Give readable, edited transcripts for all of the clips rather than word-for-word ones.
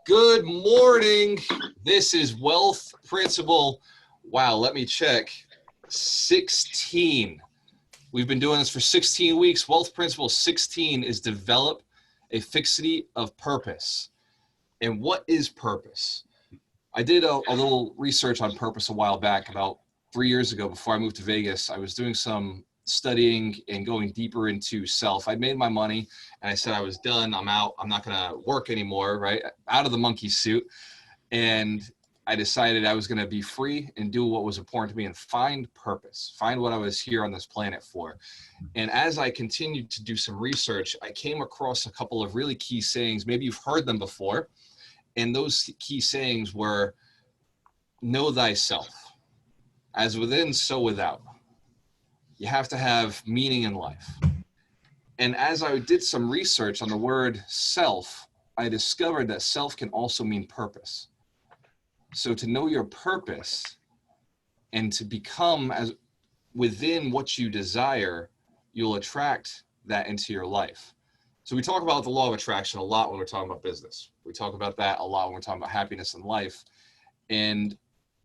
Good morning. This is Wealth Principle. Wow, let me check. 16. We've been doing this for 16 weeks. Wealth Principle 16 is develop a fixity of purpose. And what is purpose? I did a little research on purpose a while back, about 3 years ago before I moved to Vegas. I was doing some studying and going deeper into self. I'd made my money and I said I was done. I'm out. I'm not going to work anymore, right? Out of the monkey suit. And I decided I was going to be free and do what was important to me and find purpose, find what I was here on this planet for. And as I continued to do some research, I came across a couple of really key sayings. Maybe you've heard them before. And those key sayings were, know thyself. As within, so without. You have to have meaning in life. And as I did some research on the word self, I discovered that self can also mean purpose. So to know your purpose and to become as within what you desire, you'll attract that into your life. So we talk about the law of attraction a lot when we're talking about business. We talk about that a lot when we're talking about happiness in life. And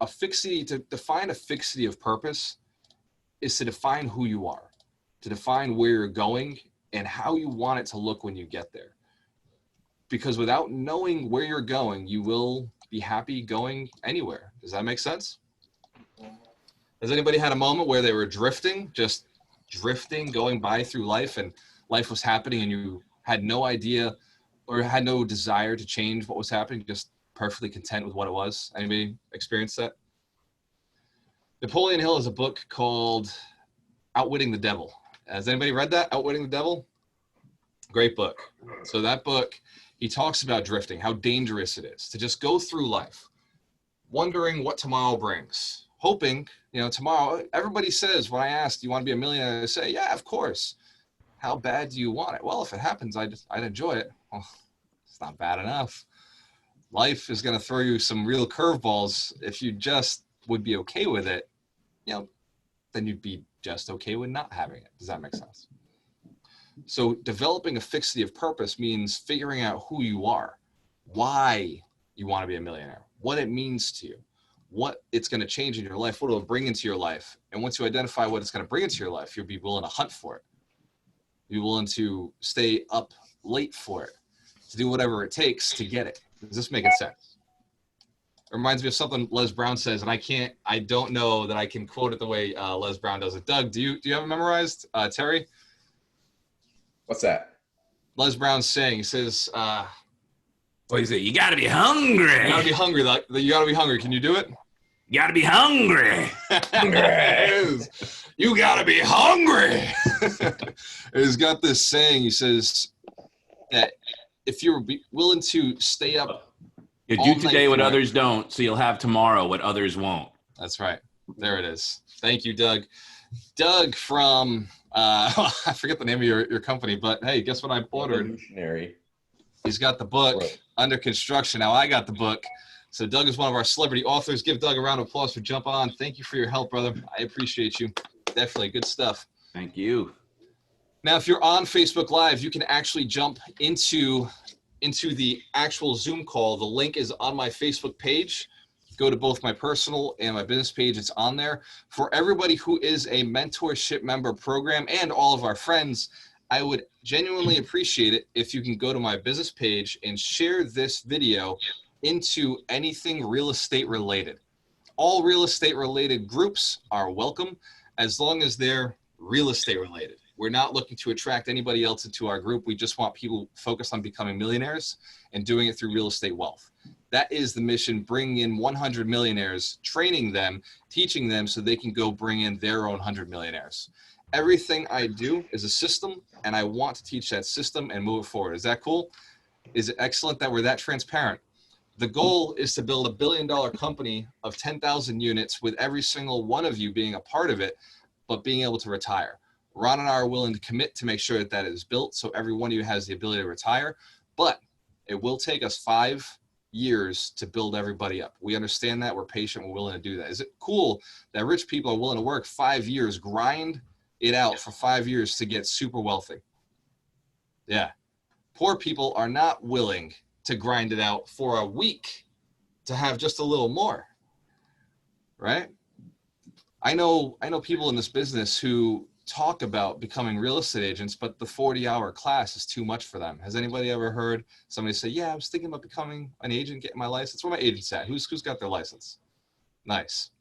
a fixity, to define a fixity of purpose, is to define who you are, to define where you're going and how you want it to look when you get there. Because without knowing where you're going, you will be happy going anywhere. Does that make sense? Has anybody had a moment where they were drifting, just drifting, going by through life and life was happening and you had no idea or had no desire to change what was happening, just perfectly content with what it was? Anybody experienced that? Napoleon Hill has a book called Outwitting the Devil. Has anybody read that, Outwitting the Devil? Great book. So that book, he talks about drifting, how dangerous it is to just go through life, wondering what tomorrow brings, hoping, tomorrow, everybody says, when I ask, do you want to be a millionaire? They say, yeah, of course. How bad do you want it? Well, if it happens, I'd enjoy it. Well, it's not bad enough. Life is going to throw you some real curveballs. If you just would be okay with it, then you'd be just okay with not having it. Does that make sense? So developing a fixity of purpose means figuring out who you are, why you want to be a millionaire, what it means to you, what it's going to change in your life, what it'll bring into your life. And once you identify what it's going to bring into your life, you'll be willing to hunt for it. You'll be willing to stay up late for it, to do whatever it takes to get it. Does this make sense? It reminds me of something Les Brown says, and I don't know that I can quote it the way Les Brown does it. Doug, do you have it memorized? Terry? What's that? Les Brown's saying, he says, what is it? You got to be hungry. You got to be hungry. You got to be hungry. Can you do it? You got to be hungry. You got to be hungry. He's got this saying, he says, that if you're willing to stay up, you do today what others don't, so you'll have tomorrow what others won't. That's right. There it is. Thank you, Doug. Doug from, I forget the name of your company, but hey, guess what I ordered? Millionaire. He's got the book under construction. Now I got the book. So Doug is one of our celebrity authors. Give Doug a round of applause for Jump On. Thank you for your help, brother. I appreciate you. Definitely good stuff. Thank you. Now, if you're on Facebook Live, you can actually jump into the actual Zoom call. The link is on my Facebook page. Go to both my personal and my business page. It's on there. For everybody who is a mentorship member program and all of our friends, I would genuinely appreciate it if you can go to my business page and share this video into anything real estate related. All real estate related groups are welcome as long as they're real estate related. We're not looking to attract anybody else into our group. We just want people focused on becoming millionaires and doing it through real estate wealth. That is the mission, bringing in 100 millionaires, training them, teaching them so they can go bring in their own 100 millionaires. Everything I do is a system, and I want to teach that system and move it forward. Is that cool? Is it excellent that we're that transparent? The goal is to build $1 billion company of 10,000 units with every single one of you being a part of it, but being able to retire. Ron and I are willing to commit to make sure that that is built so every one of you has the ability to retire, but it will take us 5 years to build everybody up. We understand that. We're patient. We're willing to do that. Is it cool that rich people are willing to work 5 years, grind it out for 5 years to get super wealthy? Yeah. Poor people are not willing to grind it out for a week to have just a little more, right? I know people in this business who talk about becoming real estate agents, but the 40-hour class is too much for them. Has anybody ever heard somebody say, yeah, I was thinking about becoming an agent, getting my license? Where my agent's at? Who's got their license? Nice.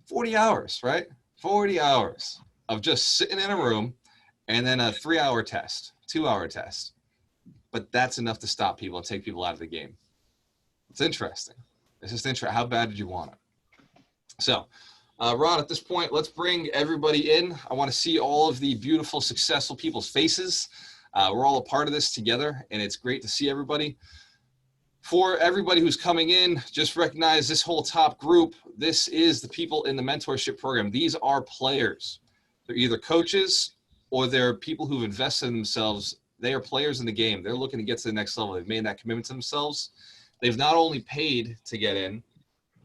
40 hours, right? 40 hours of just sitting in a room and then a 3-hour test, 2-hour test. But that's enough to stop people and take people out of the game. It's interesting. It's just interesting. How bad did you want it? So, Ron, at this point, let's bring everybody in. I want to see all of the beautiful, successful people's faces. We're all a part of this together, and it's great to see everybody. For everybody who's coming in, just recognize this whole top group. This is the people in the mentorship program. These are players. They're either coaches or they're people who've invested in themselves. They are players in the game. They're looking to get to the next level. They've made that commitment to themselves. They've not only paid to get in,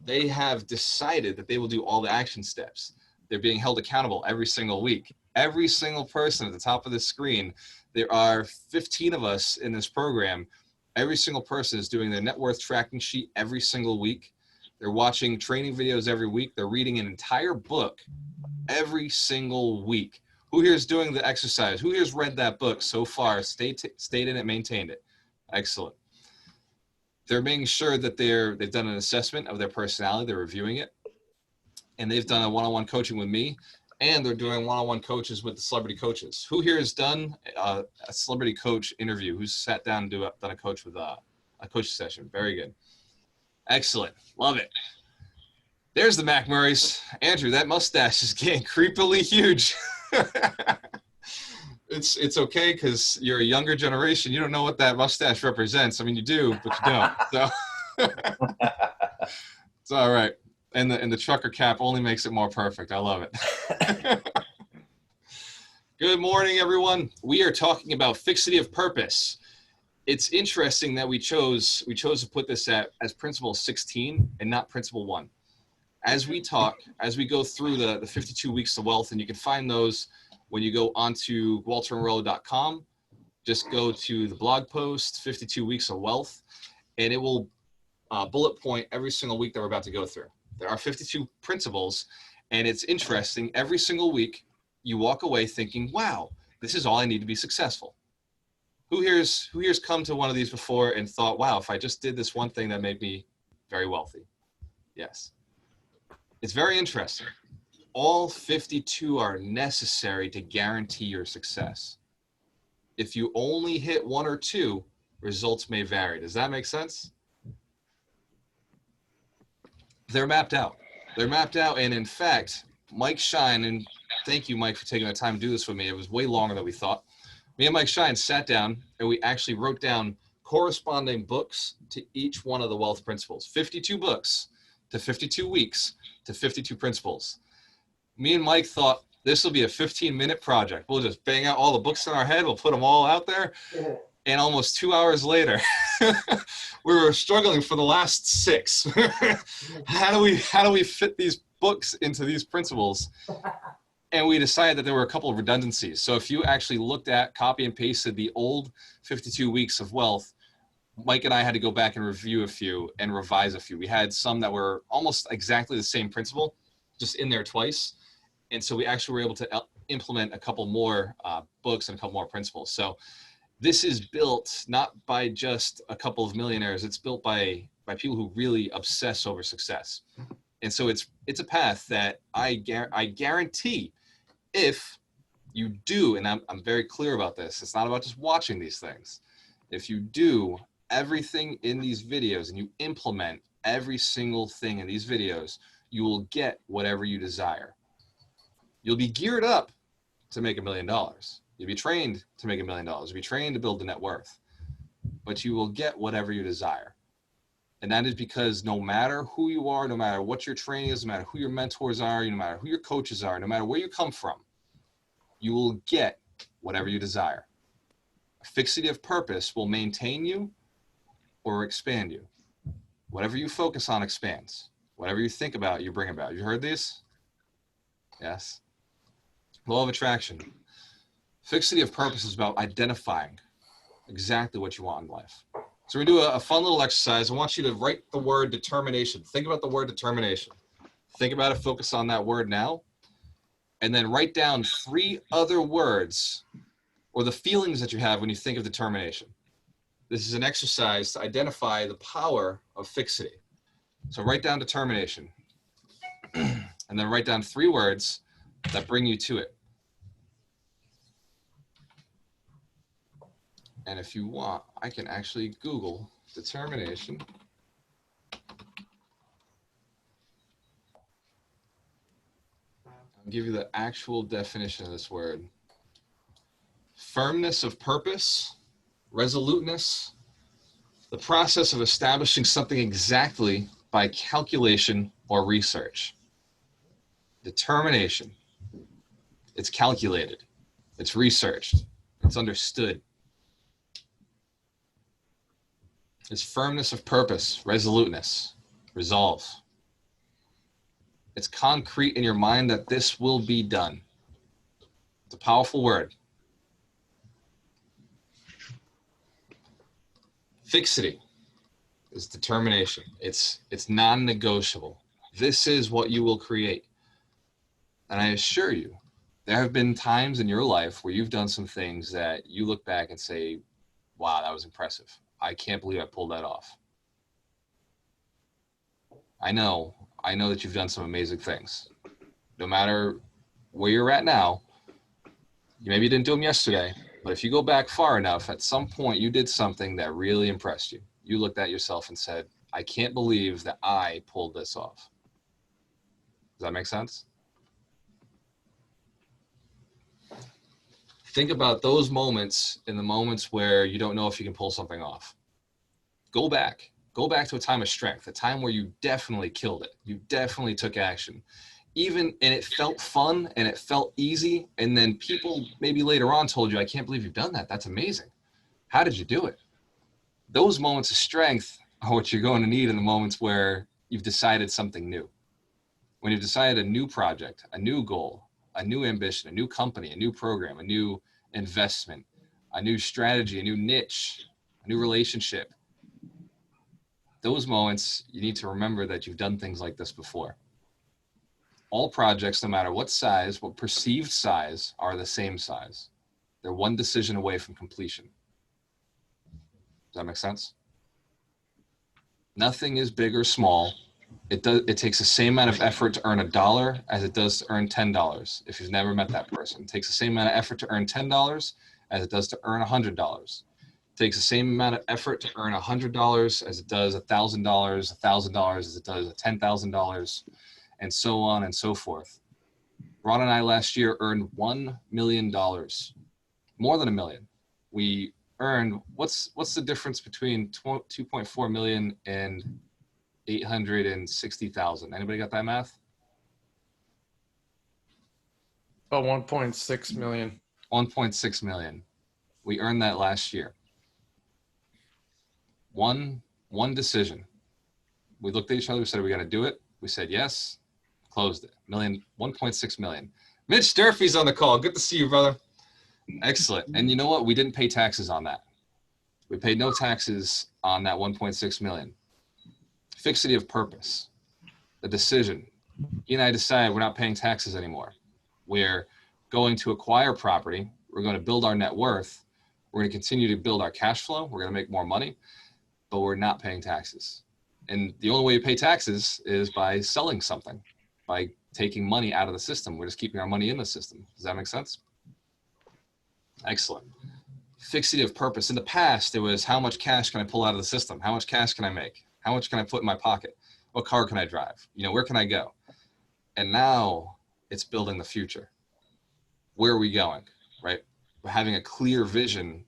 they have decided that they will do all the action steps. They're being held accountable every single week. Every single person at the top of the screen, there are 15 of us in this program. Every single person is doing their net worth tracking sheet every single week. They're watching training videos every week. They're reading an entire book every single week. Who here is doing the exercise? Who here has read that book so far, stayed in it, maintained it? Excellent. They're making sure that they've done an assessment of their personality. They're reviewing it. And they've done a one-on-one coaching with me. And they're doing one-on-one coaches with the celebrity coaches. Who here has done a celebrity coach interview? Who's sat down and done a coach with a coach session? Very good. Excellent. Love it. There's the McMurrays. Andrew, that mustache is getting creepily huge. It's okay because you're a younger generation. You don't know what that mustache represents. I mean, you do, but you don't. So it's all right. And the trucker cap only makes it more perfect. I love it. Good morning, everyone. We are talking about fixity of purpose. It's interesting that we chose to put this as principle 16 and not principle 1. As we talk, as we go through the 52 weeks of wealth, and you can find those when you go onto walterandrollo.com, just go to the blog post, 52 weeks of wealth, and it will bullet point every single week that we're about to go through. There are 52 principles, and it's interesting. Every single week, you walk away thinking, wow, this is all I need to be successful. Who here's come to one of these before and thought, wow, if I just did this one thing, that made me very wealthy? Yes. It's very interesting. All 52 are necessary to guarantee your success. If you only hit 1 or 2, results may vary. Does that make sense? They're mapped out. They're mapped out. And in fact, Mike Shine, and thank you, Mike, for taking the time to do this with me. It was way longer than we thought. Me and Mike Shine sat down and we actually wrote down corresponding books to each one of the wealth principles. 52 books to 52 weeks to 52 principles. Me and Mike thought this will be a 15-minute project. We'll just bang out all the books in our head. We'll put them all out there. And almost 2 hours later, we were struggling for the last 6. How do we fit these books into these principles? And we decided that there were a couple of redundancies. So if you actually looked at, copy and pasted the old 52 weeks of wealth, Mike and I had to go back and review a few and revise a few. We had some that were almost exactly the same principle, just in there twice. And so we actually were able to implement a couple more books and a couple more principles. So this is built not by just a couple of millionaires. It's built by people who really obsess over success. And so it's a path that I guarantee if you do, and I'm very clear about this, it's not about just watching these things. If you do everything in these videos and you implement every single thing in these videos, you will get whatever you desire. You'll be geared up to make $1 million. You'll be trained to make $1 million. You'll be trained to build the net worth, but you will get whatever you desire. And that is because no matter who you are, no matter what your training is, no matter who your mentors are, no matter who your coaches are, no matter where you come from, you will get whatever you desire. A fixity of purpose will maintain you or expand you. Whatever you focus on expands. Whatever you think about, you bring about. You heard these? Yes. Law of attraction. Fixity of purpose is about identifying exactly what you want in life. So we do a fun little exercise. I want you to write the word determination. Think about the word determination. Think about it, focus on that word now. And then write down 3 other words or the feelings that you have when you think of determination. This is an exercise to identify the power of fixity. So write down determination and then write down 3 words that bring you to it. And if you want, I can actually Google determination. I'll give you the actual definition of this word. Firmness of purpose, resoluteness, the process of establishing something exactly by calculation or research. Determination. It's calculated. It's researched. It's understood. It's firmness of purpose, resoluteness, resolve. It's concrete in your mind that this will be done. It's a powerful word. Fixity is determination. It's non-negotiable. This is what you will create. And I assure you, there have been times in your life where you've done some things that you look back and say, wow, that was impressive. I can't believe I pulled that off. I know that you've done some amazing things. No matter where you're at now, maybe you didn't do them yesterday, but if you go back far enough, at some point you did something that really impressed you. You looked at yourself and said, I can't believe that I pulled this off. Does that make sense? Think about those moments in the moments where you don't know if you can pull something off. Go back to a time of strength, a time where you definitely killed it. You definitely took action. And it felt fun and it felt easy. And then people maybe later on told you, I can't believe you've done that. That's amazing. How did you do it? Those moments of strength are what you're going to need in the moments where you've decided something new. When you've decided a new project, a new goal, a new ambition, a new company, a new program, a new investment, a new strategy, a new niche, a new relationship. Those moments, you need to remember that you've done things like this before. All projects, no matter what size, what perceived size, are the same size. They're one decision away from completion. Does that make sense? Nothing is big or small. It takes the same amount of effort to earn $1 as it does to earn $10 if you've never met that person. It takes the same amount of effort to earn $10 as it does to earn $100. It takes the same amount of effort to earn $100 as it does $1,000, $1,000 as it does $10,000, and so on and so forth. Ron and I last year earned $1 million, more than $1 million. We earned, what's the difference between 2.4 million and 860,000? Anybody got that math? About 1.6 million. 1.6 million. We earned that last year. One decision. We looked at each other, we said, we got to do it. We said yes, closed it. 1.6 million. Mitch Durfee's on the call. Good to see you, brother. Excellent. And you know what? We didn't pay taxes on that. We paid no taxes on that 1.6 million. Fixity of purpose, the decision. He and I decided we're not paying taxes anymore. We're going to acquire property. We're going to build our net worth. We're going to continue to build our cash flow. We're going to make more money, but we're not paying taxes. And the only way you pay taxes is by selling something, by taking money out of the system. We're just keeping our money in the system. Does that make sense? Excellent. Fixity of purpose. In the past, it was how much cash can I pull out of the system? How much cash can I make? How much can I put in my pocket? What car can I drive? Where can I go? And now it's building the future. Where are we going, right? We're having a clear vision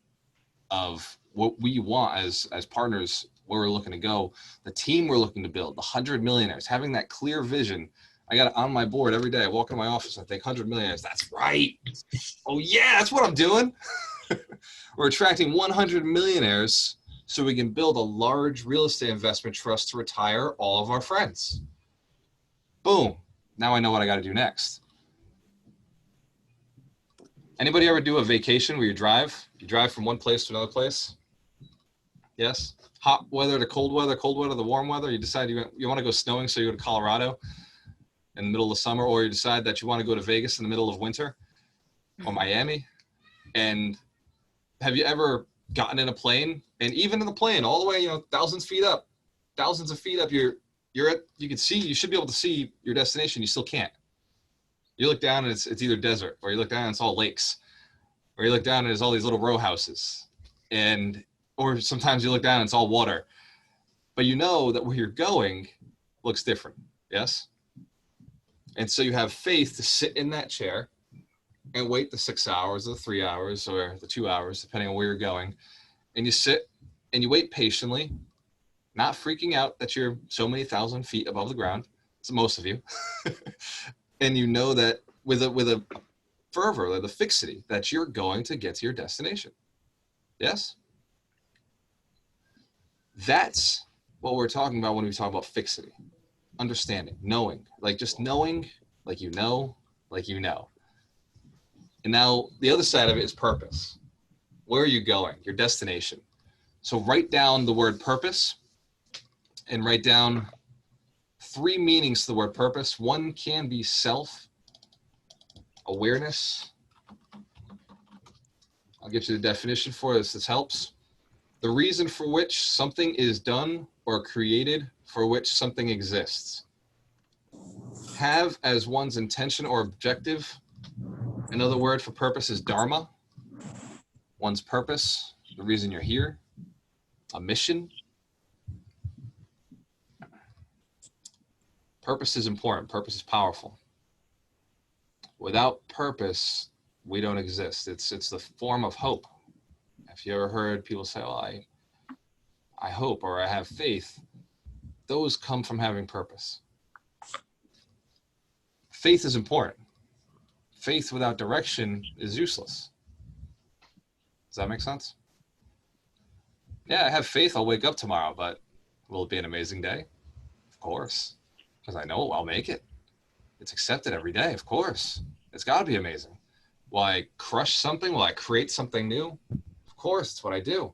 of what we want as partners, where we're looking to go, the team we're looking to build, the 100 millionaires, having that clear vision. I got it on my board every day. I walk in my office, I think 100 millionaires. That's right. Oh yeah, that's what I'm doing. We're attracting 100 millionaires so we can build a large real estate investment trust to retire all of our friends. Boom. Now I know what I got to do next. Anybody ever do a vacation where you drive from one place to another place? Yes. Hot weather to cold weather to warm weather. You decide you want to go snowing, so you go to Colorado in the middle of summer, or you decide that you want to go to Vegas in the middle of winter or Miami. And have you ever gotten in a plane, and even in the plane, all the way, thousands of feet up, you should be able to see your destination. You still can't. You look down and it's either desert, or you look down and it's all lakes, or you look down and there's all these little row houses, or sometimes you look down and it's all water. But you know that where you're going looks different. Yes. And so you have faith to sit in that chair and wait the 6 hours, or the 3 hours, or the 2 hours, depending on where you're going. And you sit and you wait patiently, not freaking out that you're so many thousand feet above the ground. It's most of you. And you know that with a fervor, with a fixity, that you're going to get to your destination. Yes? That's what we're talking about when we talk about fixity. Understanding, knowing, like just knowing, like you know. And now the other side of it is purpose. Where are you going? Your destination. So write down the word purpose and write down 3 meanings to the word purpose. One can be self-awareness. I'll get you the definition for this. This helps. The reason for which something is done or created, for which something exists. Have as one's intention or objective. Another word for purpose is dharma. One's purpose, the reason you're here. A mission. Purpose is important. Purpose is powerful. Without purpose, we don't exist. It's the form of hope. If you ever heard people say, "Oh, I hope," or "I have faith," those come from having purpose. Faith is important. Faith without direction is useless. Does that make sense? Yeah, I have faith I'll wake up tomorrow, but will it be an amazing day? Of course, because I know I'll make it. It's accepted every day, of course. It's got to be amazing. Will I crush something? Will I create something new? Of course, it's what I do.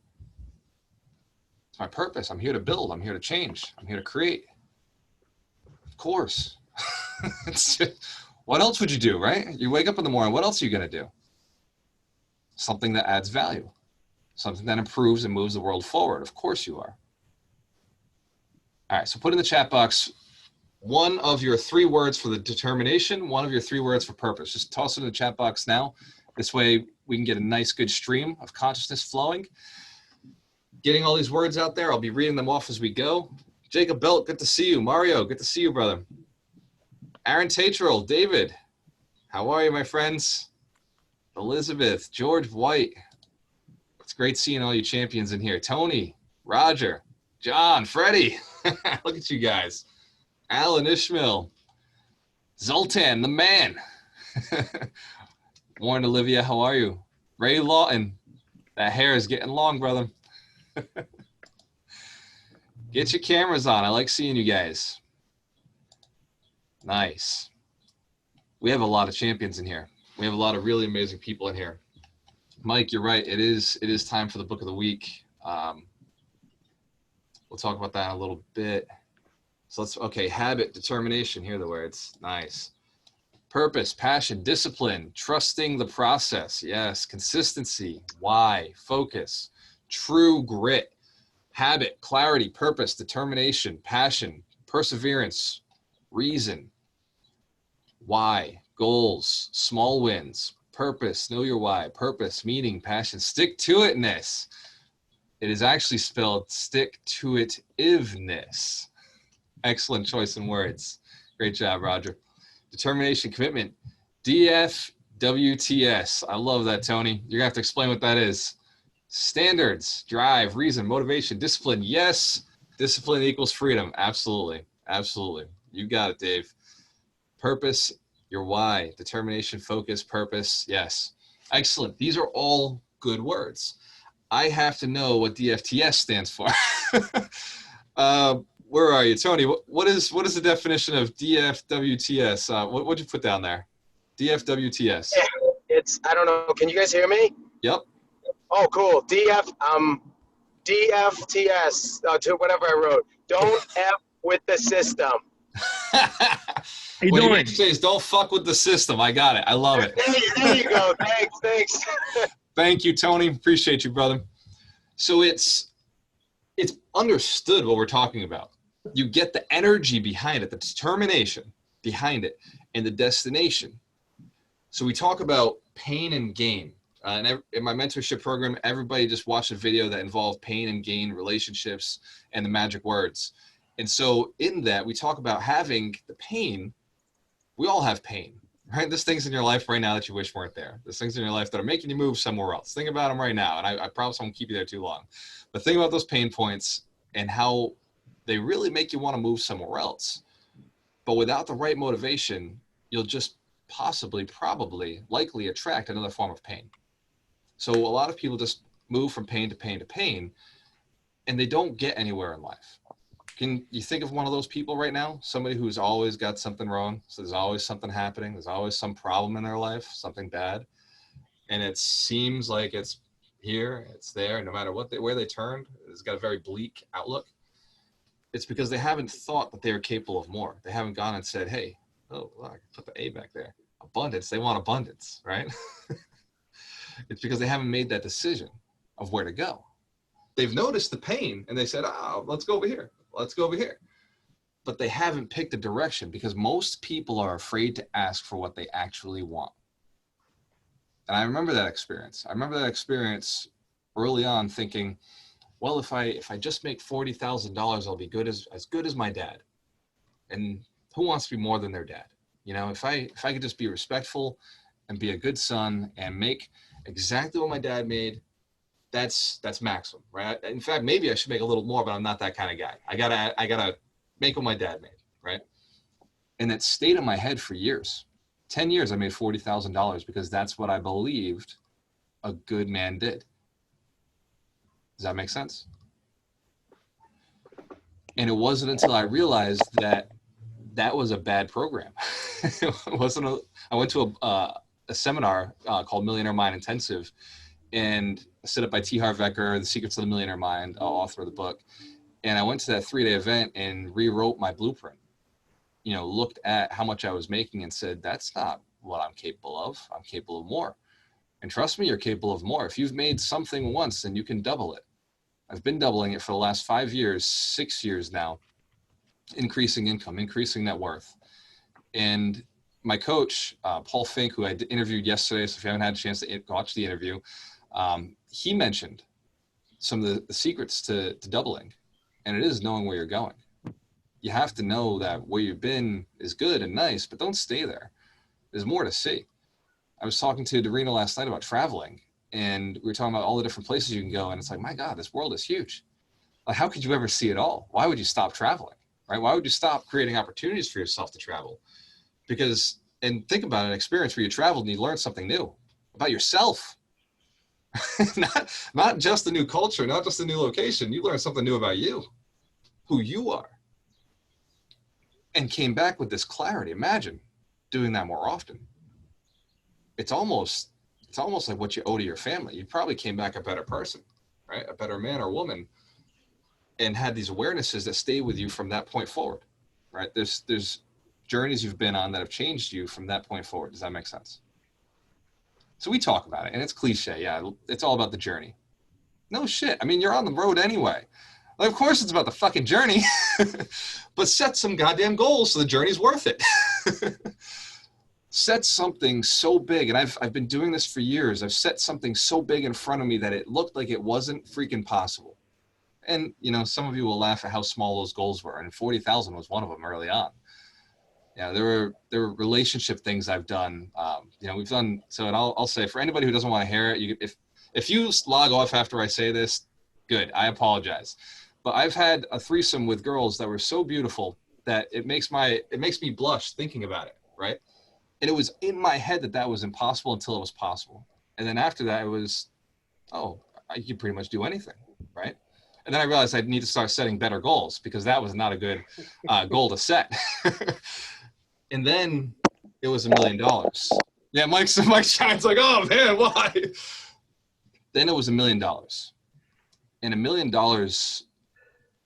It's my purpose. I'm here to build. I'm here to change. I'm here to create. Of course. What else would you do, right? You wake up in the morning, what else are you going to do? Something that adds value. Something that improves and moves the world forward. Of course you are. All right, so put in the chat box one of your 3 words for the determination, one of your 3 words for purpose. Just toss it in the chat box now. This way we can get a nice, good stream of consciousness flowing. Getting all these words out there. I'll be reading them off as we go. Jacob Belt, good to see you. Mario, good to see you, brother. Aaron Tatrell, David, how are you, my friends? Elizabeth, George White. It's great seeing all you champions in here. Tony, Roger, John, Freddie. Look at you guys. Alan Ishmael, Zoltan, the man. Warren, Olivia, how are you? Ray Lawton, that hair is getting long, brother. Get your cameras on. I like seeing you guys. Nice. We have a lot of champions in here. We have a lot of really amazing people in here. Mike, you're right. It is time for the book of the week. We'll talk about that in a little bit. So okay, habit, determination. Here are the words. Nice. Purpose, passion, discipline, trusting the process. Yes. Consistency, why, focus, true grit, habit, clarity, purpose, determination, passion, perseverance, reason, why, goals, small wins, purpose, know your why, purpose, meaning, passion, stick to itness. It is actually spelled stick to it-iveness. Excellent choice in words. Great job, Roger. Determination, commitment, DFWTS. I love that, Tony. You're gonna have to explain what that is. Standards, drive, reason, motivation, discipline. Yes, discipline equals freedom. Absolutely, absolutely. You got it, Dave. Purpose, your why, determination, focus, purpose. Yes. Excellent. These are all good words. I have to know what DFTS stands for. Where are you, Tony? What is the definition of DFWTS? What'd you put down there? DFWTS. Yeah, I don't know. Can you guys hear me? Yep. Oh, cool. DFTS to whatever I wrote. Don't F with the system. How you What you doing? mean to say is don't fuck with the system. I got it. I love it. There you go. Thanks. Thank you, Tony. Appreciate you, brother. So it's understood what we're talking about. You get the energy behind it, the determination behind it, and the destination. So we talk about pain and gain. And in my mentorship program, everybody just watched a video that involved pain and gain, relationships, and the magic words. And so in that, we talk about having the pain. We all have pain, right? There's things in your life right now that you wish weren't there. There's things in your life that are making you move somewhere else. Think about them right now. And I promise I won't keep you there too long. But think about those pain points and how they really make you want to move somewhere else. But without the right motivation, you'll just possibly, probably, likely attract another form of pain. So a lot of people just move from pain to pain to pain, and they don't get anywhere in life. Can you think of one of those people right now? Somebody who's always got something wrong. So there's always something happening. There's always some problem in their life, something bad. And it seems like it's here, it's there, no matter where they turned, it's got a very bleak outlook. It's because they haven't thought that they are capable of more. They haven't gone and said, hey, oh, well, I can put the A back there. Abundance, they want abundance, right? It's because they haven't made that decision of where to go. They've noticed the pain and they said, oh, let's go over here. Let's go over here. But they haven't picked a direction because most people are afraid to ask for what they actually want. And I remember that experience. I remember that experience early on thinking, well, if I just make $40,000, I'll be as good as my dad. And who wants to be more than their dad? You know, if I could just be respectful and be a good son and make exactly what my dad made, that's maximum, right? In fact, maybe I should make a little more, but I'm not that kind of guy. I gotta make what my dad made, right? And it stayed in my head for years. 10 years I made $40,000 because that's what I believed a good man did. Does that make sense? And it wasn't until I realized that was a bad program. I went to a seminar called Millionaire Mind Intensive, and set up by T. Harv Eker, The Secrets of the Millionaire Mind, author of the book. And I went to that 3-day event and rewrote my blueprint. You know, looked at how much I was making and said, that's not what I'm capable of. I'm capable of more. And trust me, you're capable of more. If you've made something once, then you can double it. I've been doubling it for the last 5 years, 6 years now, increasing income, increasing net worth. And my coach, Paul Fink, who I interviewed yesterday, so if you haven't had a chance to watch the interview, he mentioned some of the secrets to doubling, and it is knowing where you're going. You have to know that where you've been is good and nice, but don't stay there. There's more to see. I was talking to Dorina last night about traveling, and we were talking about all the different places you can go, and it's like, my God, this world is huge. Like, how could you ever see it all? Why would you stop traveling, right? Why would you stop creating opportunities for yourself to travel? Because, and think about an experience where you traveled and you learned something new about yourself. not just a new culture, not just a new location. You learned something new about you, who you are, and came back with this clarity. Imagine doing that more often. It's almost like what you owe to your family. You probably came back a better person, right? A better man or woman, and had these awarenesses that stay with you from that point forward, right? There's journeys you've been on that have changed you from that point forward. Does that make sense? So we talk about it, and it's cliche. Yeah, it's all about the journey. No shit. I mean, you're on the road anyway. Like, of course it's about the fucking journey, but set some goddamn goals so the journey's worth it. Set something so big, and I've been doing this for years. I've set something so big in front of me that it looked like it wasn't freaking possible. And, you know, some of you will laugh at how small those goals were, and 40,000 was one of them early on. Yeah, there were relationship things I've done. You know, we've done, so, and I'll say, for anybody who doesn't want to hear it, if you log off after I say this, good, I apologize. But I've had a threesome with girls that were so beautiful that it makes me blush thinking about it, right? And it was in my head that was impossible until it was possible. And then after that, it was, oh, I could pretty much do anything, right? And then I realized I need to start setting better goals because that was not a good goal to set. And then it was $1 million. Yeah, Mike Shine's like, oh man, why? Then it was $1 million. And $1 million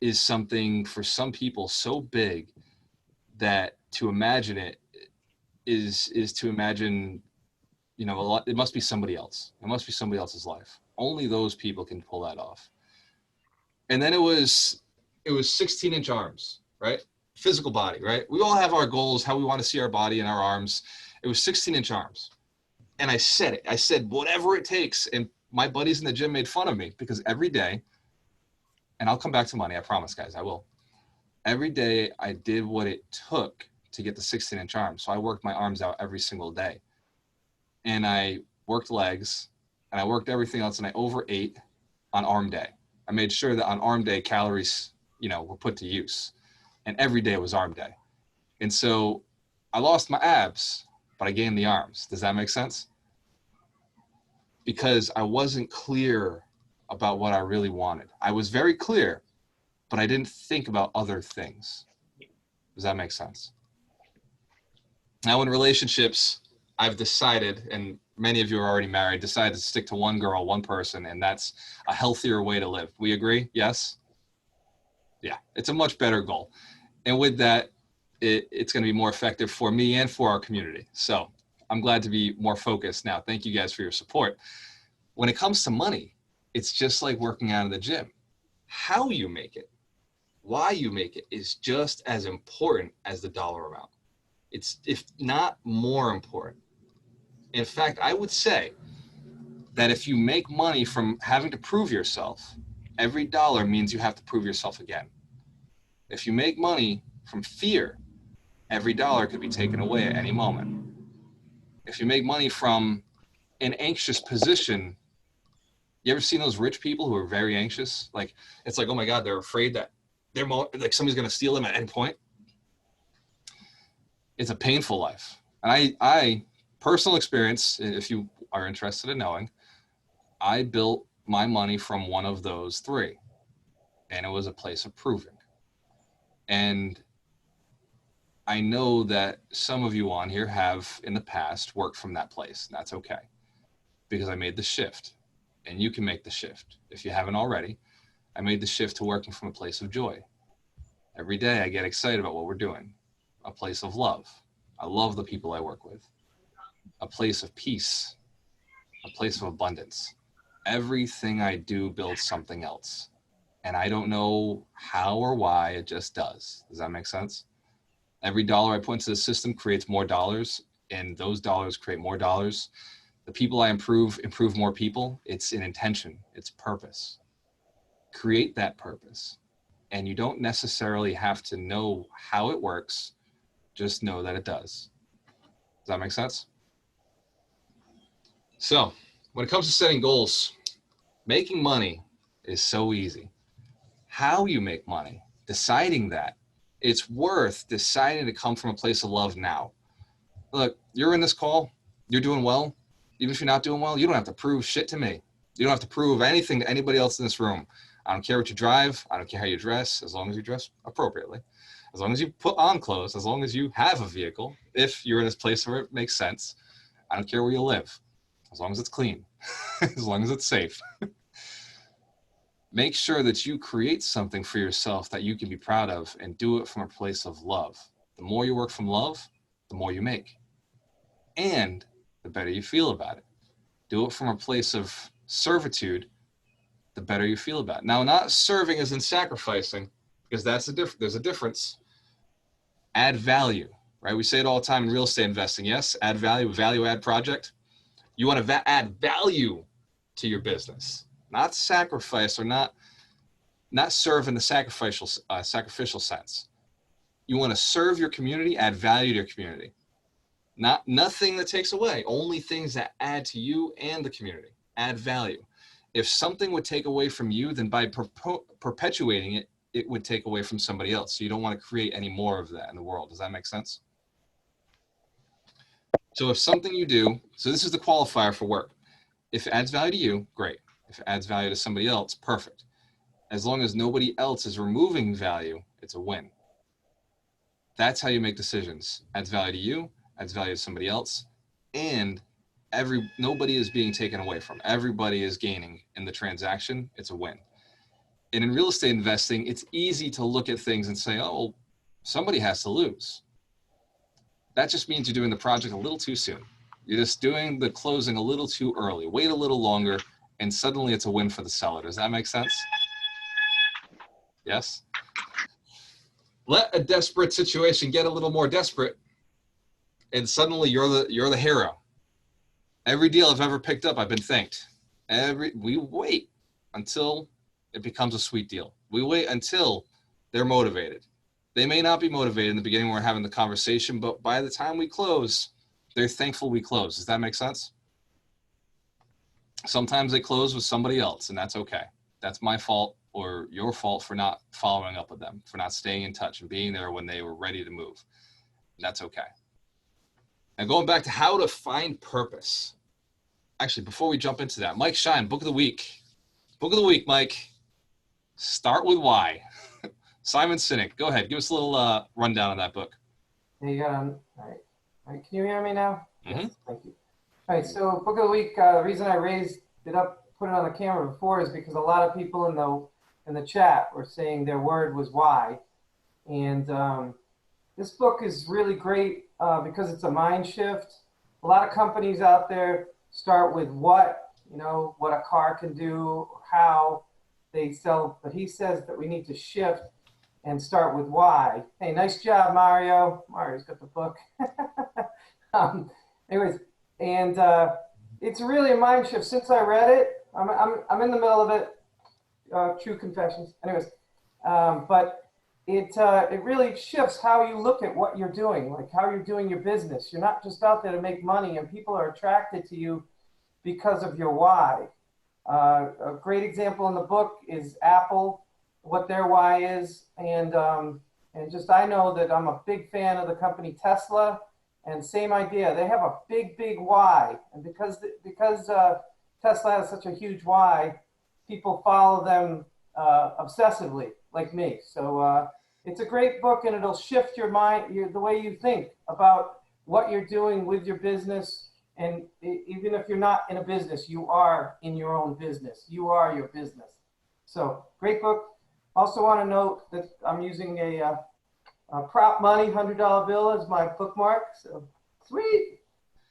is something for some people so big that to imagine it is to imagine, you know, a lot. It must be somebody else. It must be somebody else's life. Only those people can pull that off. And then it was 16-inch arms, right? Physical body, right? We all have our goals, how we want to see our body and our arms. It was 16-inch arms. And I said it. I said, whatever it takes. And my buddies in the gym made fun of me because every day, and I'll come back to money, I promise, guys, I will. Every day I did what it took to get the 16-inch arms. So I worked my arms out every single day. And I worked legs, and I worked everything else, and I overate on arm day. I made sure that on arm day, calories, you know, were put to use. And every day was arm day. And so I lost my abs, but I gained the arms. Does that make sense? Because I wasn't clear about what I really wanted. I was very clear, but I didn't think about other things. Does that make sense? Now in relationships, I've decided, and many of you are already married, decided to stick to one girl, one person, and that's a healthier way to live. We agree? Yes? Yeah, it's a much better goal. And with that, it's going to be more effective for me and for our community. So I'm glad to be more focused now. Thank you guys for your support. When it comes to money, it's just like working out in the gym. How you make it, why you make it is just as important as the dollar amount. It's, if not more important. In fact, I would say that if you make money from having to prove yourself, every dollar means you have to prove yourself again. If you make money from fear, every dollar could be taken away at any moment. If you make money from an anxious position, you ever seen those rich people who are very anxious? Like, it's like, oh my God, they're afraid that they're like somebody's going to steal them at any point. It's a painful life. And I personal experience, if you are interested in knowing, I built my money from one of those three, and it was a place of proving. And I know that some of you on here have in the past worked from that place, and that's okay, because I made the shift, and you can make the shift. If you haven't already, I made the shift to working from a place of joy. Every day I get excited about what we're doing. A place of love. I love the people I work with. A place of peace. A place of abundance. Everything I do builds something else. And I don't know how or why, it just does. Does that make sense? Every dollar I put into the system creates more dollars, and those dollars create more dollars. The people I improve more people. It's an intention. It's purpose. Create that purpose. And you don't necessarily have to know how it works. Just know that it does. Does that make sense? So when it comes to setting goals, making money is so easy. How you make money, deciding that, it's worth deciding to come from a place of love now. Look, you're in this call, you're doing well. Even if you're not doing well, you don't have to prove shit to me. You don't have to prove anything to anybody else in this room. I don't care what you drive. I don't care how you dress, as long as you dress appropriately. As long as you put on clothes, as long as you have a vehicle, if you're in this place where it makes sense. I don't care where you live, as long as it's clean, as long as it's safe. Make sure that you create something for yourself that you can be proud of, and do it from a place of love. The more you work from love, the more you make. And the better you feel about it. Do it from a place of servitude, the better you feel about it. Now, not serving as in sacrificing, because that's there's a difference. Add value, right? We say it all the time in real estate investing. Yes, add value, value add project. You want to add value to your business, not sacrifice, or not serve in the sacrificial sense. You want to serve your community, add value to your community. Nothing that takes away, only things that add to you and the community. Add value. If something would take away from you, then by perpetuating it, it would take away from somebody else. So you don't want to create any more of that in the world. Does that make sense? So if something you do, so this is the qualifier for work. If it adds value to you, great. If it adds value to somebody else, perfect. As long as nobody else is removing value, it's a win. That's how you make decisions. Adds value to you, adds value to somebody else, and nobody is being taken away from. Everybody is gaining in the transaction. It's a win. And in real estate investing, it's easy to look at things and say, oh, well, somebody has to lose. That just means you're doing the project a little too soon. You're just doing the closing a little too early. Wait a little longer, and suddenly it's a win for the seller. Does that make sense? Yes? Let a desperate situation get a little more desperate, and suddenly you're the hero. Every deal I've ever picked up, I've been thanked. We wait until it becomes a sweet deal. We wait until they're motivated. They may not be motivated in the beginning when we're having the conversation, but by the time we close, they're thankful we close. Does that make sense? Sometimes they close with somebody else, and that's okay. That's my fault or your fault for not following up with them, for not staying in touch and being there when they were ready to move. That's okay. Now going back to how to find purpose. Actually, before we jump into that, Mike Shine, book of the week. Book of the week, Mike. Start with why. Simon Sinek, go ahead. Give us a little rundown on that book. Hey, all right. All right, can you hear me now? Mm-hmm. Yes, thank you. All right, so book of the week. The reason I raised it up, put it on the camera before, is because a lot of people in the chat were saying their word was why, and this book is really great because it's a mind shift. A lot of companies out there start with what a car can do, how they sell, but he says that we need to shift and start with why. Hey, nice job, Mario. Mario's got the book. Anyways, and it's really a mind shift. Since I read it, I'm in the middle of it. True confessions. Anyways, but it really shifts how you look at what you're doing, like how you're doing your business. You're not just out there to make money, and people are attracted to you because of your why. A great example in the book is Apple, what their why is, and just I know that I'm a big fan of the company Tesla, and same idea. They have a big why, and because Tesla has such a huge why, people follow them obsessively, like me. So it's a great book, and it'll shift your mind, the way you think about what you're doing with your business. And even if you're not in a business, you are in your own business. You are your business. So great book. Also want to note that I'm using a prop money $100 bill as my bookmark. So sweet.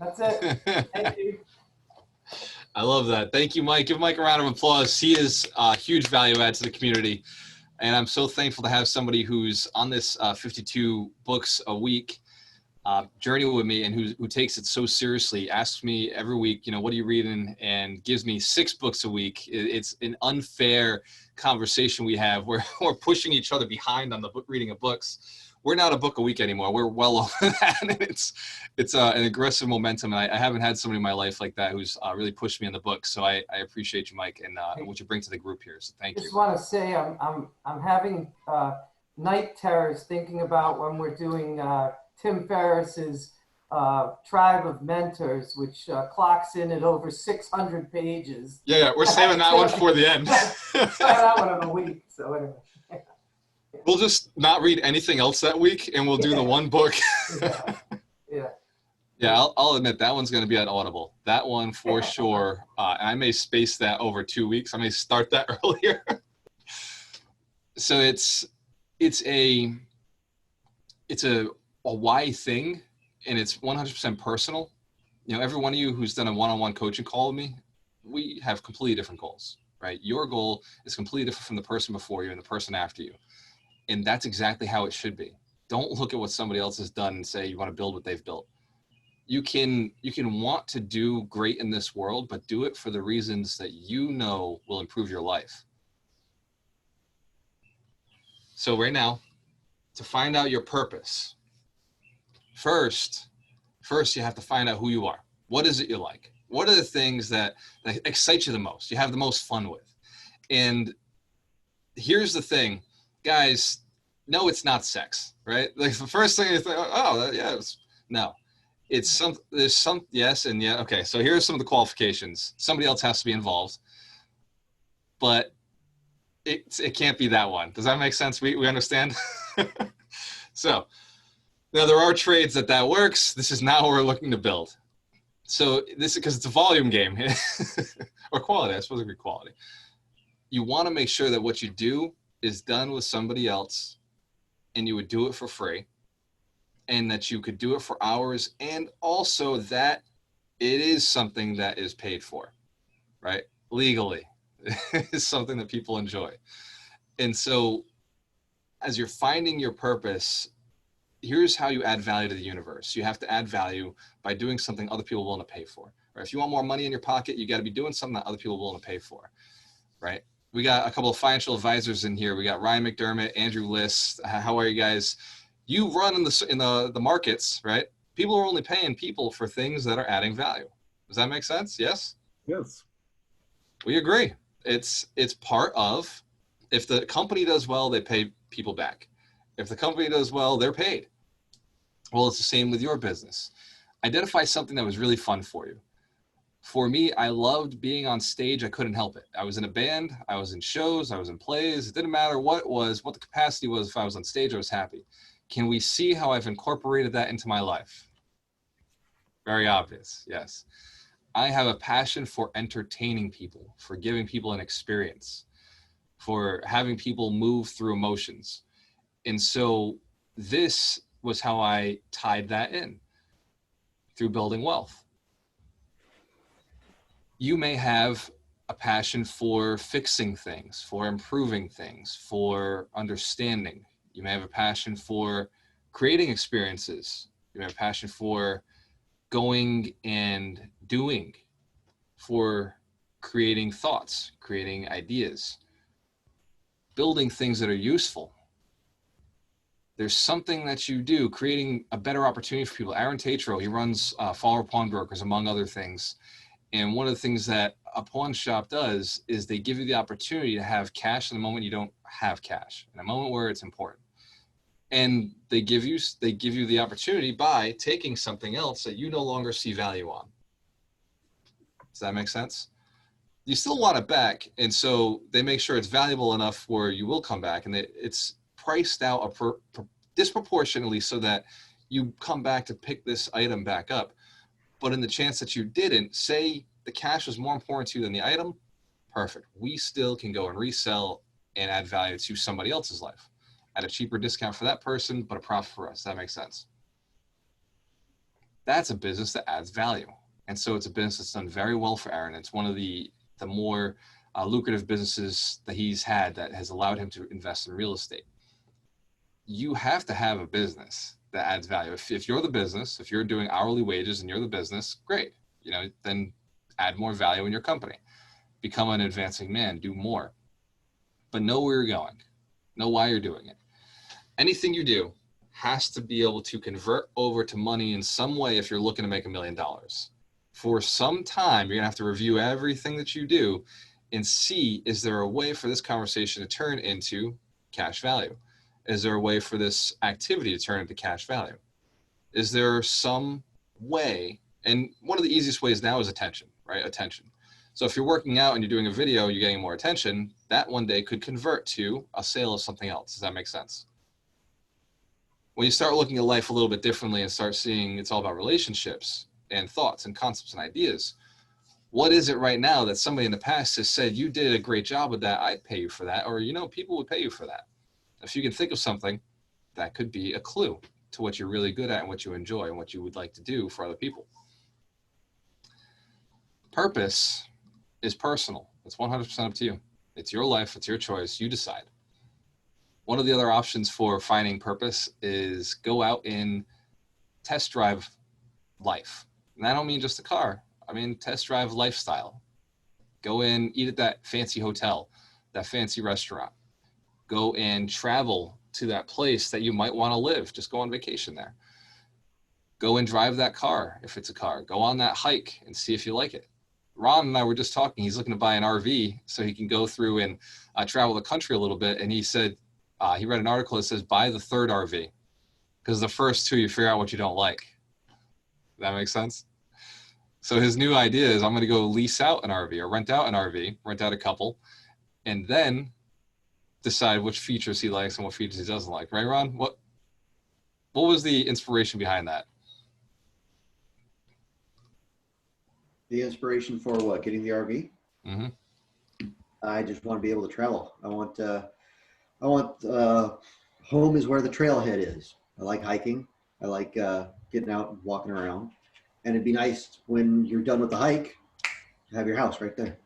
That's it. Thank you. I love that. Thank you, Mike. Give Mike a round of applause. He is a huge value add to the community. And I'm so thankful to have somebody who's on this 52 books a week journey with me, and who takes it so seriously, asks me every week, what are you reading, and gives me 6 books a week. It's an unfair conversation we have where we're pushing each other behind on the book reading of books. We're not a book a week anymore. We're well over that. And it's an aggressive momentum. And I haven't had somebody in my life like that who's really pushed me in the book. So I appreciate you, Mike, and what you bring to the group here. So thank you. Just want to say I'm having night terrors thinking about when we're doing Tim Ferriss's Tribe of Mentors, which clocks in at over 600 pages. Yeah, we're saving that one for the end. That one in a week. So anyway. We'll just not read anything else that week, and we'll do the one book. Yeah, I'll admit that one's going to be at Audible. That one for sure. And I may space that over 2 weeks. I may start that earlier. So it's a why thing, and it's 100% personal. Every one of you who's done a one-on-one coaching call with me, we have completely different goals, right? Your goal is completely different from the person before you and the person after you. And that's exactly how it should be. Don't look at what somebody else has done and say you want to build what they've built. You can want to do great in this world, but do it for the reasons that will improve your life. So right now, to find out your purpose, first you have to find out who you are. What is it you like? What are the things that excite you the most, you have the most fun with? And here's the thing, guys, no, it's not sex, right? Like the first thing you think, no, there's some, yes, and yeah. Okay, so here's some of the qualifications. Somebody else has to be involved, but it can't be that one. Does that make sense? We understand? So now there are trades that works. This is not what we're looking to build. So this, because it's a volume game or quality, I suppose it would be quality. you want to make sure that what you do is done with somebody else and you would do it for free, and that you could do it for hours, and also that it is something that is paid for, right? Legally. It's something that people enjoy. And so as you're finding your purpose, here's how you add value to the universe. You have to add value by doing something other people are willing to pay for. Right? If you want more money in your pocket, you got to be doing something that other people are willing to pay for, right? We got a couple of financial advisors in here. We got Ryan McDermott, Andrew List. How are you guys? You run in the markets, right? People are only paying people for things that are adding value. Does that make sense? Yes? Yes. We agree. It's part of, if the company does well, they pay people back. If the company does well, they're paid. Well, it's the same with your business. Identify something that was really fun for you. For me, I loved being on stage. I couldn't help it. I was in a band. I was in shows. I was in plays. It didn't matter what it was, what the capacity was. If I was on stage, I was happy. Can we see how I've incorporated that into my life? Very obvious, yes. I have a passion for entertaining people, for giving people an experience, for having people move through emotions. And so this was how I tied that in, through building wealth. You may have a passion for fixing things, for improving things, for understanding. You may have a passion for creating experiences. You may have a passion for going and doing, for creating thoughts, creating ideas, building things that are useful. There's something that you do, creating a better opportunity for people. Aaron Tatro, he runs Follower Pawnbrokers, among other things. And one of the things that a pawn shop does is they give you the opportunity to have cash in the moment you don't have cash, in a moment where it's important. And they give you the opportunity by taking something else that you no longer see value on. Does that make sense? You still want it back, and so they make sure it's valuable enough where you will come back, and it's priced out disproportionately so that you come back to pick this item back up. But in the chance that you didn't, say the cash was more important to you than the item, perfect. We still can go and resell and add value to somebody else's life at a cheaper discount for that person, but a profit for us. That makes sense. That's a business that adds value. And so it's a business that's done very well for Aaron. It's one of the more lucrative businesses that he's had that has allowed him to invest in real estate. You have to have a business that adds value. If you're the business, if you're doing hourly wages and you're the business, great. Then add more value in your company. Become an advancing man, do more. But know where you're going. Know why you're doing it. Anything you do has to be able to convert over to money in some way if you're looking to make $1 million. For some time, you're gonna have to review everything that you do and see, is there a way for this conversation to turn into cash value? Is there a way for this activity to turn into cash value? Is there some way? And one of the easiest ways now is attention, right? Attention. So if you're working out and you're doing a video, you're getting more attention, that one day could convert to a sale of something else. Does that make sense? When you start looking at life a little bit differently and start seeing it's all about relationships and thoughts and concepts and ideas, what is it right now that somebody in the past has said, you did a great job with that, I'd pay you for that, or people would pay you for that? If you can think of something, that could be a clue to what you're really good at and what you enjoy and what you would like to do for other people. Purpose is personal. It's 100% up to you. It's your life. It's your choice. You decide. One of the other options for finding purpose is go out and test drive life. And I don't mean just a car. I mean test drive lifestyle. Go in, eat at that fancy hotel, that fancy restaurant. Go and travel to that place that you might want to live. Just go on vacation there. Go and drive that car if it's a car. Go on that hike and see if you like it. Ron and I were just talking. He's looking to buy an RV so he can go through and travel the country a little bit. And he said he read an article that says buy the third RV because the first two you figure out what you don't like. That makes sense? So his new idea is I'm going to go lease out an RV or rent out an RV, rent out a couple, and then decide which features he likes and what features he doesn't like. Right, Ron? What was the inspiration behind that? The inspiration for what? Getting the RV? Mm-hmm. I just want to be able to travel. I want home is where the trailhead is. I like hiking. I like getting out and walking around. And it'd be nice when you're done with the hike to have your house right there.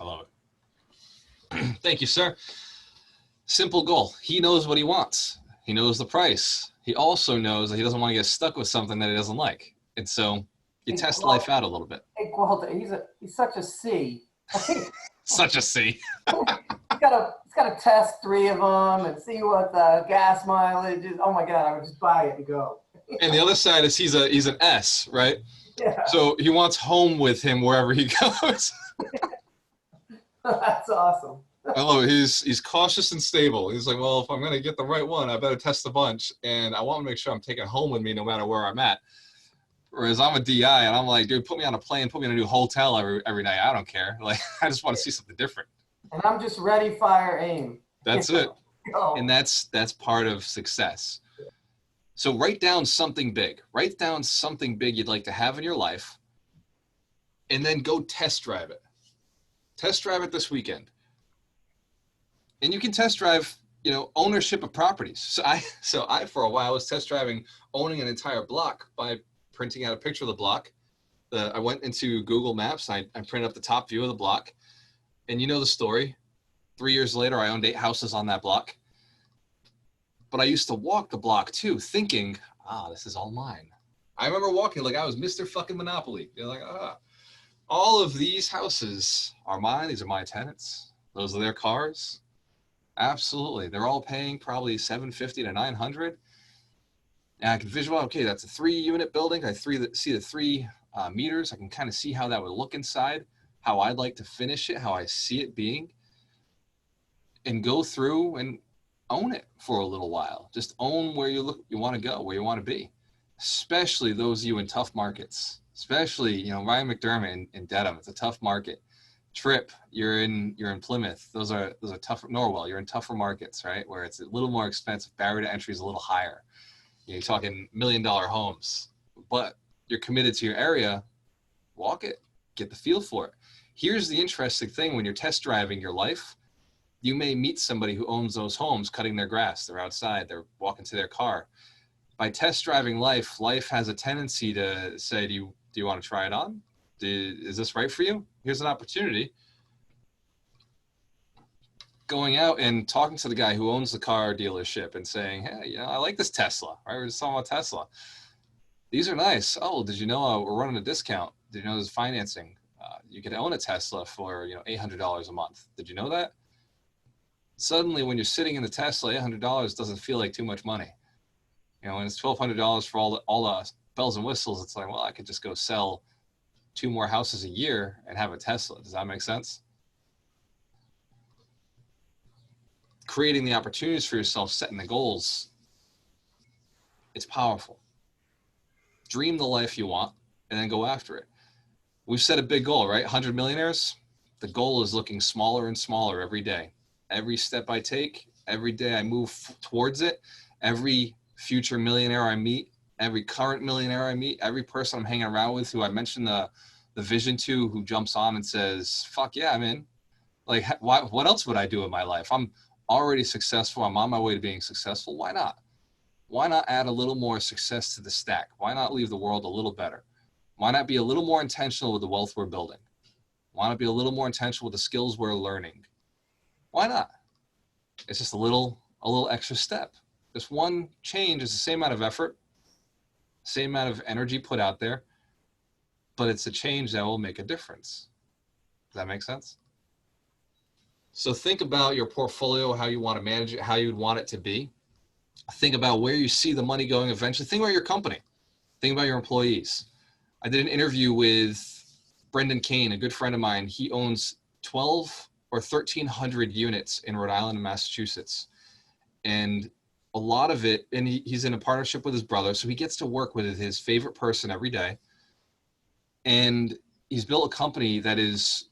I love it. Thank you, sir. Simple goal. He knows what he wants. He knows the price. He also knows that he doesn't want to get stuck with something that he doesn't like. And so you test life out a little bit. Hey, Walter, he's such a C. Such a C. He's got to test 3 of them and see what the gas mileage is. Oh my God, I would just buy it and go. And the other side is he's an S, right? Yeah. So he wants home with him wherever he goes. That's awesome. I love it. He's cautious and stable. He's like, well, if I'm going to get the right one, I better test a bunch. And I want to make sure I'm taking home with me no matter where I'm at. Whereas I'm a DI and I'm like, dude, put me on a plane, put me in a new hotel every night. I don't care. Like, I just want to see something different. And I'm just ready, fire, aim. That's it. Go. And that's part of success. So write down something big. Write down something big you'd like to have in your life. And then go test drive it. Test drive it this weekend. And you can test drive, ownership of properties. So I for a while was test driving owning an entire block by printing out a picture of the block. I went into Google Maps. I printed up the top view of the block. And you know the story. 3 years later, I owned 8 houses on that block. But I used to walk the block too, thinking, this is all mine. I remember walking like I was Mr. fucking Monopoly. You're like, all of these houses are mine. These are my tenants. Those are their cars. Absolutely. They're all paying probably $750 to $900. And I can visualize, okay, that's a 3-unit building. I see the 3 meters. I can kind of see how that would look inside, how I'd like to finish it, how I see it being, and go through and own it for a little while. Just own where you want to go, where you want to be, especially those of you in tough markets, especially, Ryan McDermott in Dedham. It's a tough market. Tripp, you're in Plymouth. Those are tougher. Norwell, you're in tougher markets, right? Where it's a little more expensive. Barrier to entry is a little higher. You're talking $1 million homes, but you're committed to your area. Walk it, get the feel for it. Here's the interesting thing: when you're test driving your life, you may meet somebody who owns those homes, cutting their grass. They're outside. They're walking to their car. By test driving life has a tendency to say, do you want to try it on? Is this right for you? Here's an opportunity. Going out and talking to the guy who owns the car dealership and saying, hey, I like this Tesla, right? We're just talking about Tesla. These are nice. Oh, did you know we're running a discount? Did you know there's financing? You could own a Tesla for, $800 a month. Did you know that? Suddenly, when you're sitting in the Tesla, $800 doesn't feel like too much money. When it's $1,200 for all the bells and whistles, it's like, well, I could just go sell 2 more houses a year and have a Tesla. Does that make sense? Creating the opportunities for yourself, setting the goals, it's powerful. Dream the life you want and then go after it. We've set a big goal, right? 100 millionaires. The goal is looking smaller and smaller every day. Every step I take, every day I move towards it. Every future millionaire I meet, every current millionaire I meet, every person I'm hanging around with who I mentioned the vision to, who jumps on and says, fuck yeah, I'm in. Like, what else would I do in my life? I'm already successful. I'm on my way to being successful. Why not? Why not add a little more success to the stack? Why not leave the world a little better? Why not be a little more intentional with the wealth we're building? Why not be a little more intentional with the skills we're learning? Why not? It's just a little extra step. Just one change is the same amount of effort, same amount of energy put out there, but it's a change that will make a difference. Does that make sense? So think about your portfolio, how you want to manage it, how you'd want it to be. Think about where you see the money going eventually. Think about your company. Think about your employees. I did an interview with Brendan Kane, a good friend of mine. He owns 12 or 1,300 units in Rhode Island and Massachusetts. And a lot of it, and he's in a partnership with his brother, so he gets to work with his favorite person every day. And he's built a company that is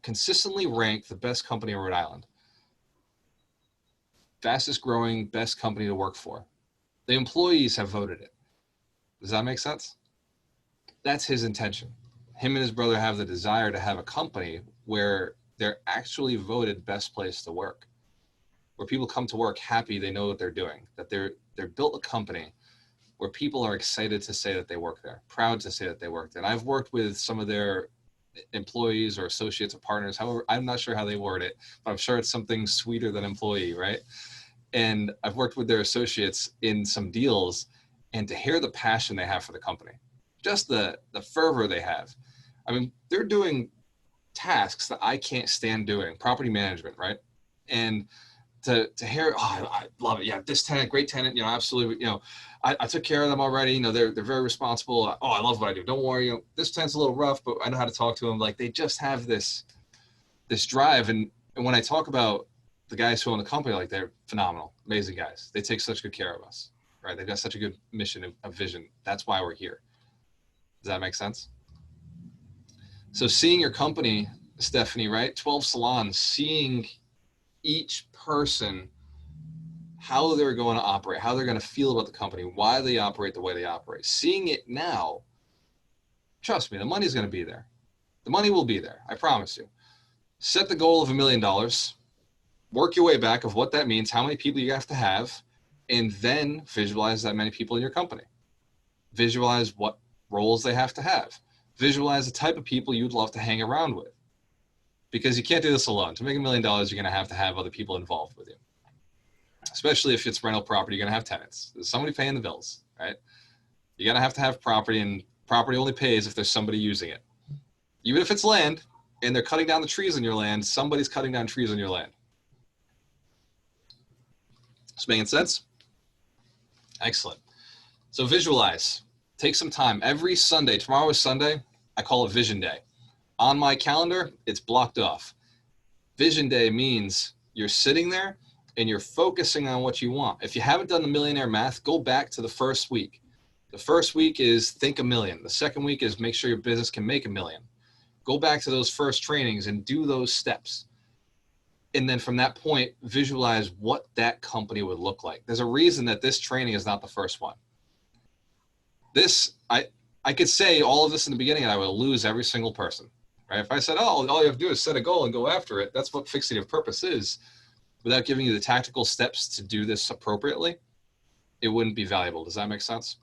consistently ranked the best company in Rhode Island. Fastest growing, best company to work for. The employees have voted it. Does that make sense? That's his intention. Him and his brother have the desire to have a company where they're actually voted best place to work, where people come to work happy, they know what they're doing, that they're built a company where people are excited to say that they work there, proud to say that they work there. And I've worked with some of their employees or associates or partners, however, I'm not sure how they word it, but I'm sure it's something sweeter than employee, right? And I've worked with their associates in some deals, and to hear the passion they have for the company, just the fervor they have. I mean, they're doing tasks that I can't stand doing, property management, right? And to hear, oh, I love it. Yeah, this tenant, great tenant, you know, absolutely. You know, I took care of them already. You know, they're very responsible. Oh, I love what I do. Don't worry. You know, this tenant's a little rough, but I know how to talk to them. Like, they just have this drive. And when I talk about the guys who own the company, like, they're phenomenal, amazing guys. They take such good care of us, right? They've got such a good mission, a vision. That's why we're here. Does that make sense? So seeing your company, Stephanie, right? 12 salons, seeing each person, how they're going to operate, how they're going to feel about the company, why they operate the way they operate. Seeing it now, trust me, the money's going to be there. The money will be there. I promise you. Set the goal of $1 million, work your way back of what that means, how many people you have to have, and then visualize that many people in your company. Visualize what roles they have to have. Visualize the type of people you'd love to hang around with. Because you can't do this alone. To make $1 million, you're going to have other people involved with you. Especially if it's rental property, you're going to have tenants. There's somebody paying the bills, right? You're going to have property, and property only pays if there's somebody using it. Even if it's land and they're cutting down the trees on your land, somebody's cutting down trees on your land. Is making sense? Excellent. So visualize. Take some time. Every Sunday, tomorrow is Sunday, I call it Vision Day. On my calendar, it's blocked off. Vision Day means you're sitting there and you're focusing on what you want. If you haven't done the Millionaire math, go back to the first week. The first week is think $1 million. The second week is make sure your business can make $1 million. Go back to those first trainings and do those steps. And then from that point, visualize what that company would look like. There's a reason that this training is not the first one. This, I could say all of this in the beginning and I would lose every single person. Right? If I said, oh, all you have to do is set a goal and go after it, that's what Fixity of Purpose is. Without giving you the tactical steps to do this appropriately, it wouldn't be valuable. Does that make sense?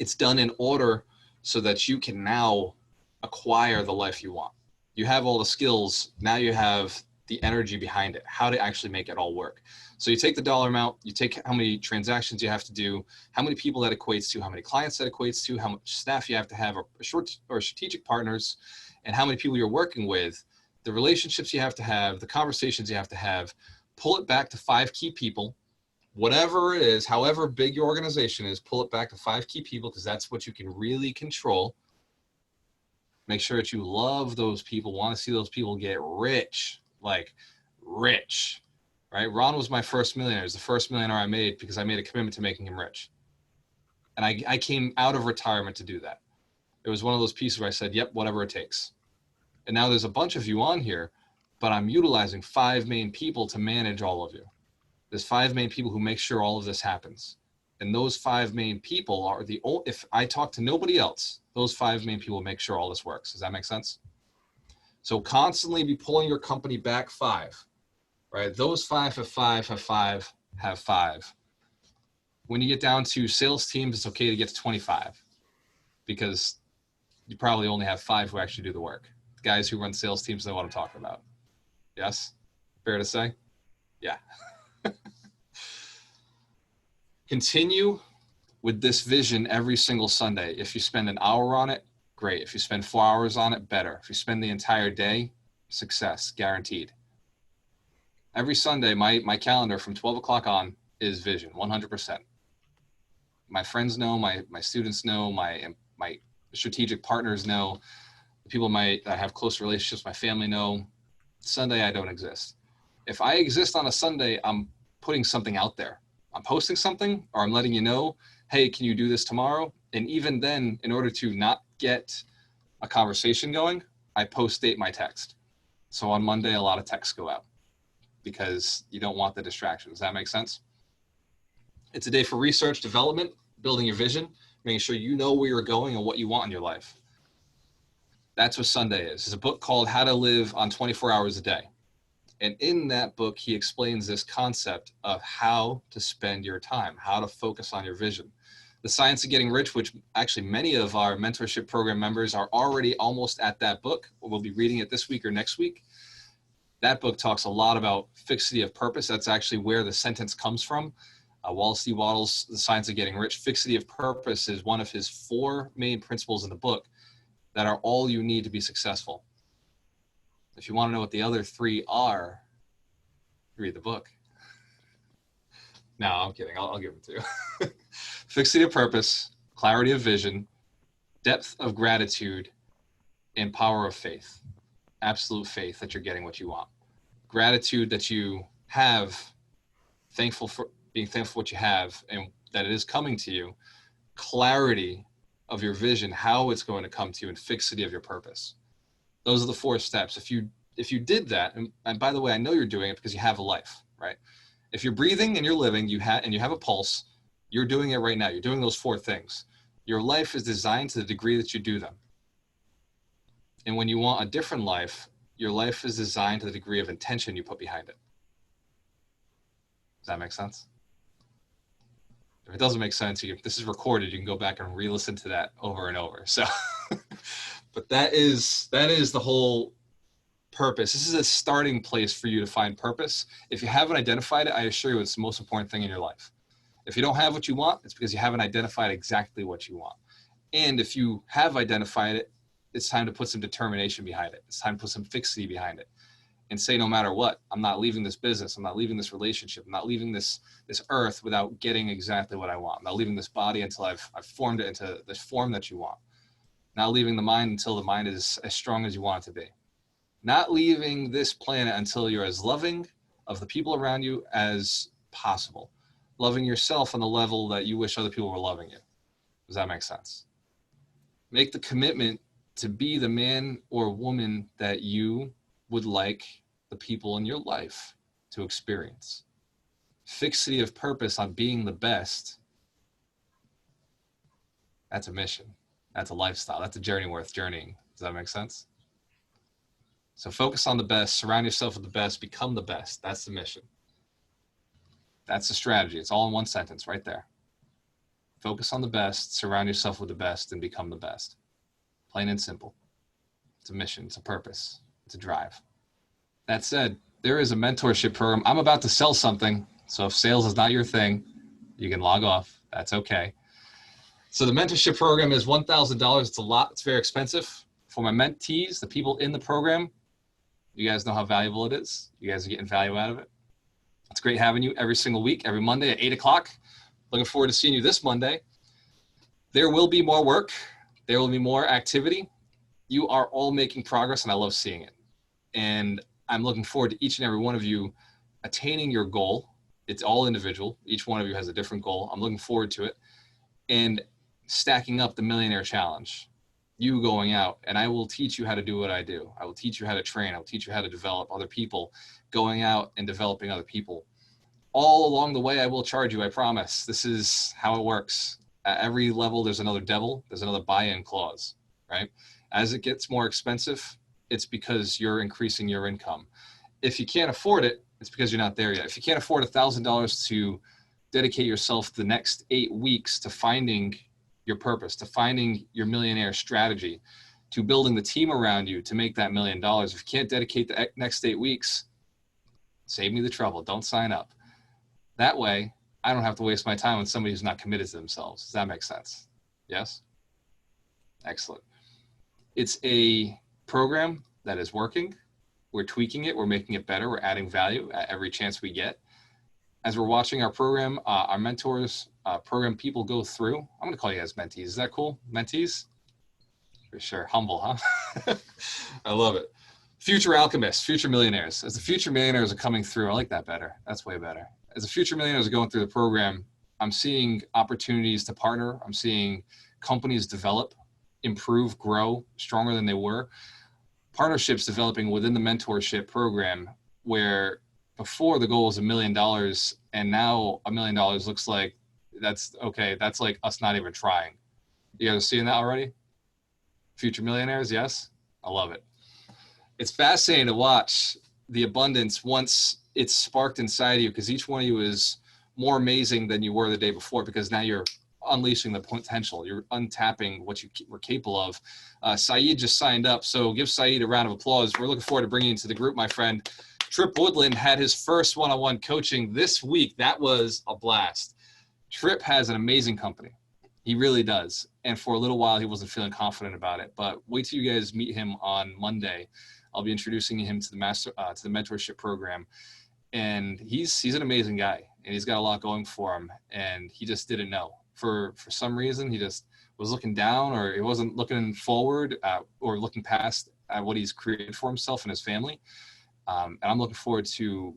It's done in order so that you can now acquire the life you want. You have all the skills. Now you have the energy behind it, how to actually make it all work. So you take the dollar amount, you take how many transactions you have to do, how many people that equates to, how many clients that equates to, how much staff you have to have, or strategic partners, and how many people you're working with, the relationships you have to have, the conversations you have to have. Pull it back to 5 key people, whatever it is, however big your organization is, pull it back to 5 key people because that's what you can really control. Make sure that you love those people, want to see those people get rich, like rich, right? Ron was my first millionaire. He's the first millionaire I made because I made a commitment to making him rich. And I came out of retirement to do that. It was one of those pieces where I said, yep, whatever it takes. And now there's a bunch of you on here, but I'm utilizing 5 main people to manage all of you. There's 5 main people who make sure all of this happens. And those 5 main people are the only, if I talk to nobody else, those 5 main people make sure all this works. Does that make sense? So constantly be pulling your company back 5, right? Those 5 have 5, have 5, have 5. When you get down to sales teams, it's okay to get to 25 because you probably only have 5 who actually do the work. The guys who run sales teams know what I'm talking about. Yes? Fair to say? Yeah. Continue with this vision every single Sunday. If you spend an hour on it, great. If you spend 4 hours on it, better. If you spend the entire day, success, guaranteed. Every Sunday, my calendar from 12 o'clock on is vision, 100%. My friends know, my students know, my strategic partners know, the people I have close relationships, my family know. Sunday, I don't exist. If I exist on a Sunday, I'm putting something out there. I'm posting something, or I'm letting you know, hey, can you do this tomorrow? And even then, in order to not get a conversation going, I post-date my text. So on Monday, a lot of texts go out because you don't want the distractions. Does that make sense? It's a day for research, development, building your vision, making sure you know where you're going and what you want in your life. That's what Sunday is. It's a book called How to Live on 24 Hours a Day. And in that book, he explains this concept of how to spend your time, how to focus on your vision. The Science of Getting Rich, which actually many of our mentorship program members are already almost at that book. We'll be reading it this week or next week. That book talks a lot about fixity of purpose. That's actually where the sentence comes from. Wallace D. Wattles' The Science of Getting Rich. Fixity of purpose is one of his 4 main principles in the book that are all you need to be successful. If you want to know what the other 3 are, read the book. No, I'm kidding. I'll give them to you. Fixity of purpose, clarity of vision, depth of gratitude, and power of faith. Absolute faith that you're getting what you want. Gratitude that you have, being thankful for what you have and that it is coming to you. Clarity of your vision, how it's going to come to you, and fixity of your purpose. Those are the 4 steps. If you did that, and by the way, I know you're doing it because you have a life, right? If you're breathing and you're living, and you have a pulse, you're doing it right now. You're doing those 4 things. Your life is designed to the degree that you do them. And when you want a different life, your life is designed to the degree of intention you put behind it. Does that make sense? If it doesn't make sense, this is recorded. You can go back and re-listen to that over and over. So, but that is the whole purpose. This is a starting place for you to find purpose. If you haven't identified it, I assure you it's the most important thing in your life. If you don't have what you want, it's because you haven't identified exactly what you want. And if you have identified it, it's time to put some determination behind it. It's time to put some fixity behind it and say, no matter what, I'm not leaving this business. I'm not leaving this relationship. I'm not leaving this earth without getting exactly what I want. I'm not leaving this body until I've formed it into the form that you want. Not leaving the mind until the mind is as strong as you want it to be. Not leaving this planet until you're as loving of the people around you as possible. Loving yourself on the level that you wish other people were loving you. Does that make sense? Make the commitment to be the man or woman that you would like the people in your life to experience. Fixity of purpose on being the best. That's a mission. That's a lifestyle. That's a journey worth journeying. Does that make sense? So focus on the best, surround yourself with the best, become the best. That's the mission. That's the strategy. It's all in one sentence right there. Focus on the best, surround yourself with the best, and become the best. Plain and simple. It's a mission. It's a purpose. It's a drive. That said, there is a mentorship program. I'm about to sell something. So if sales is not your thing, you can log off. That's okay. So the mentorship program is $1,000. It's a lot. It's very expensive. For my mentees, the people in the program, you guys know how valuable it is. You guys are getting value out of it. It's great having you every single week, every Monday at 8 o'clock. Looking forward to seeing you this Monday. There will be more work. There will be more activity. You are all making progress, and I love seeing it. And I'm looking forward to each and every one of you attaining your goal. It's all individual. Each one of you has a different goal. I'm looking forward to it. And stacking up the Millionaire Challenge. You going out, and I will teach you how to do what I do. I will teach you how to train. I will teach you how to develop other people, going out and developing other people. All along the way, I will charge you, I promise. This is how it works. At every level, there's another devil. There's another buy-in clause, right? As it gets more expensive, it's because you're increasing your income. If you can't afford it, it's because you're not there yet. If you can't afford $1,000 to dedicate yourself the next 8 weeks to finding your purpose, to finding your millionaire strategy, to building the team around you to make that $1 million. If you can't dedicate the next 8 weeks, save me the trouble. Don't sign up. That way, I don't have to waste my time on somebody who's not committed to themselves. Does that make sense? Yes? Excellent. It's a program that is working. We're tweaking it. We're making it better. We're adding value at every chance we get. As we're watching our program, our mentors, program people go through. I'm going to call you guys mentees. Is that cool? Mentees? For sure. Humble, huh? I love it. Future alchemists, future millionaires. As the future millionaires are coming through, I like that better. That's way better. As the future millionaires are going through the program, I'm seeing opportunities to partner. I'm seeing companies develop, improve, grow stronger than they were. Partnerships developing within the mentorship program where before the goal was $1 million and now $1 million looks like that's okay. That's like us not even trying. You guys are seeing that already? Future millionaires, yes? I love it. It's fascinating to watch the abundance once it's sparked inside of you, because each one of you is more amazing than you were the day before, because now you're unleashing the potential. You're untapping what you were capable of. Saeed just signed up, so give Saeed a round of applause. We're looking forward to bringing you into the group, my friend. Trip Woodland had his first one-on-one coaching this week. That was a blast. Trip has an amazing company. He really does. And for a little while, he wasn't feeling confident about it. But wait till you guys meet him on Monday. I'll be introducing him to the mentorship program. And he's an amazing guy, and he's got a lot going for him. And he just didn't know. For some reason, he just was looking down, or he wasn't looking forward or looking past what he's created for himself and his family. And I'm looking forward to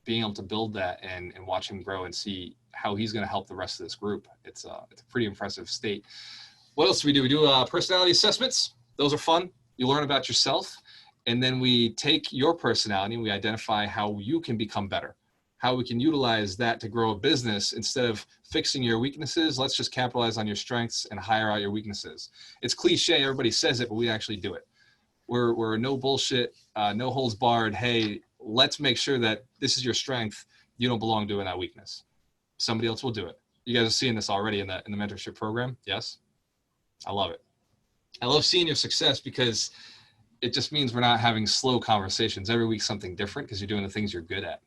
being able to build that and watch him grow and see how he's going to help the rest of this group. It's a pretty impressive state. What else do? We do personality assessments. Those are fun. You learn about yourself, and then we take your personality and we identify how you can become better, how we can utilize that to grow a business. Instead of fixing your weaknesses, let's just capitalize on your strengths and hire out your weaknesses. It's cliche, everybody says it, but we actually do it. We're no bullshit, no holds barred. Hey, let's make sure that this is your strength. You don't belong doing that weakness. Somebody else will do it. You guys are seeing this already in the mentorship program. Yes. I love it. I love seeing your success, because it just means we're not having slow conversations. Every week something different, because you're doing the things you're good at.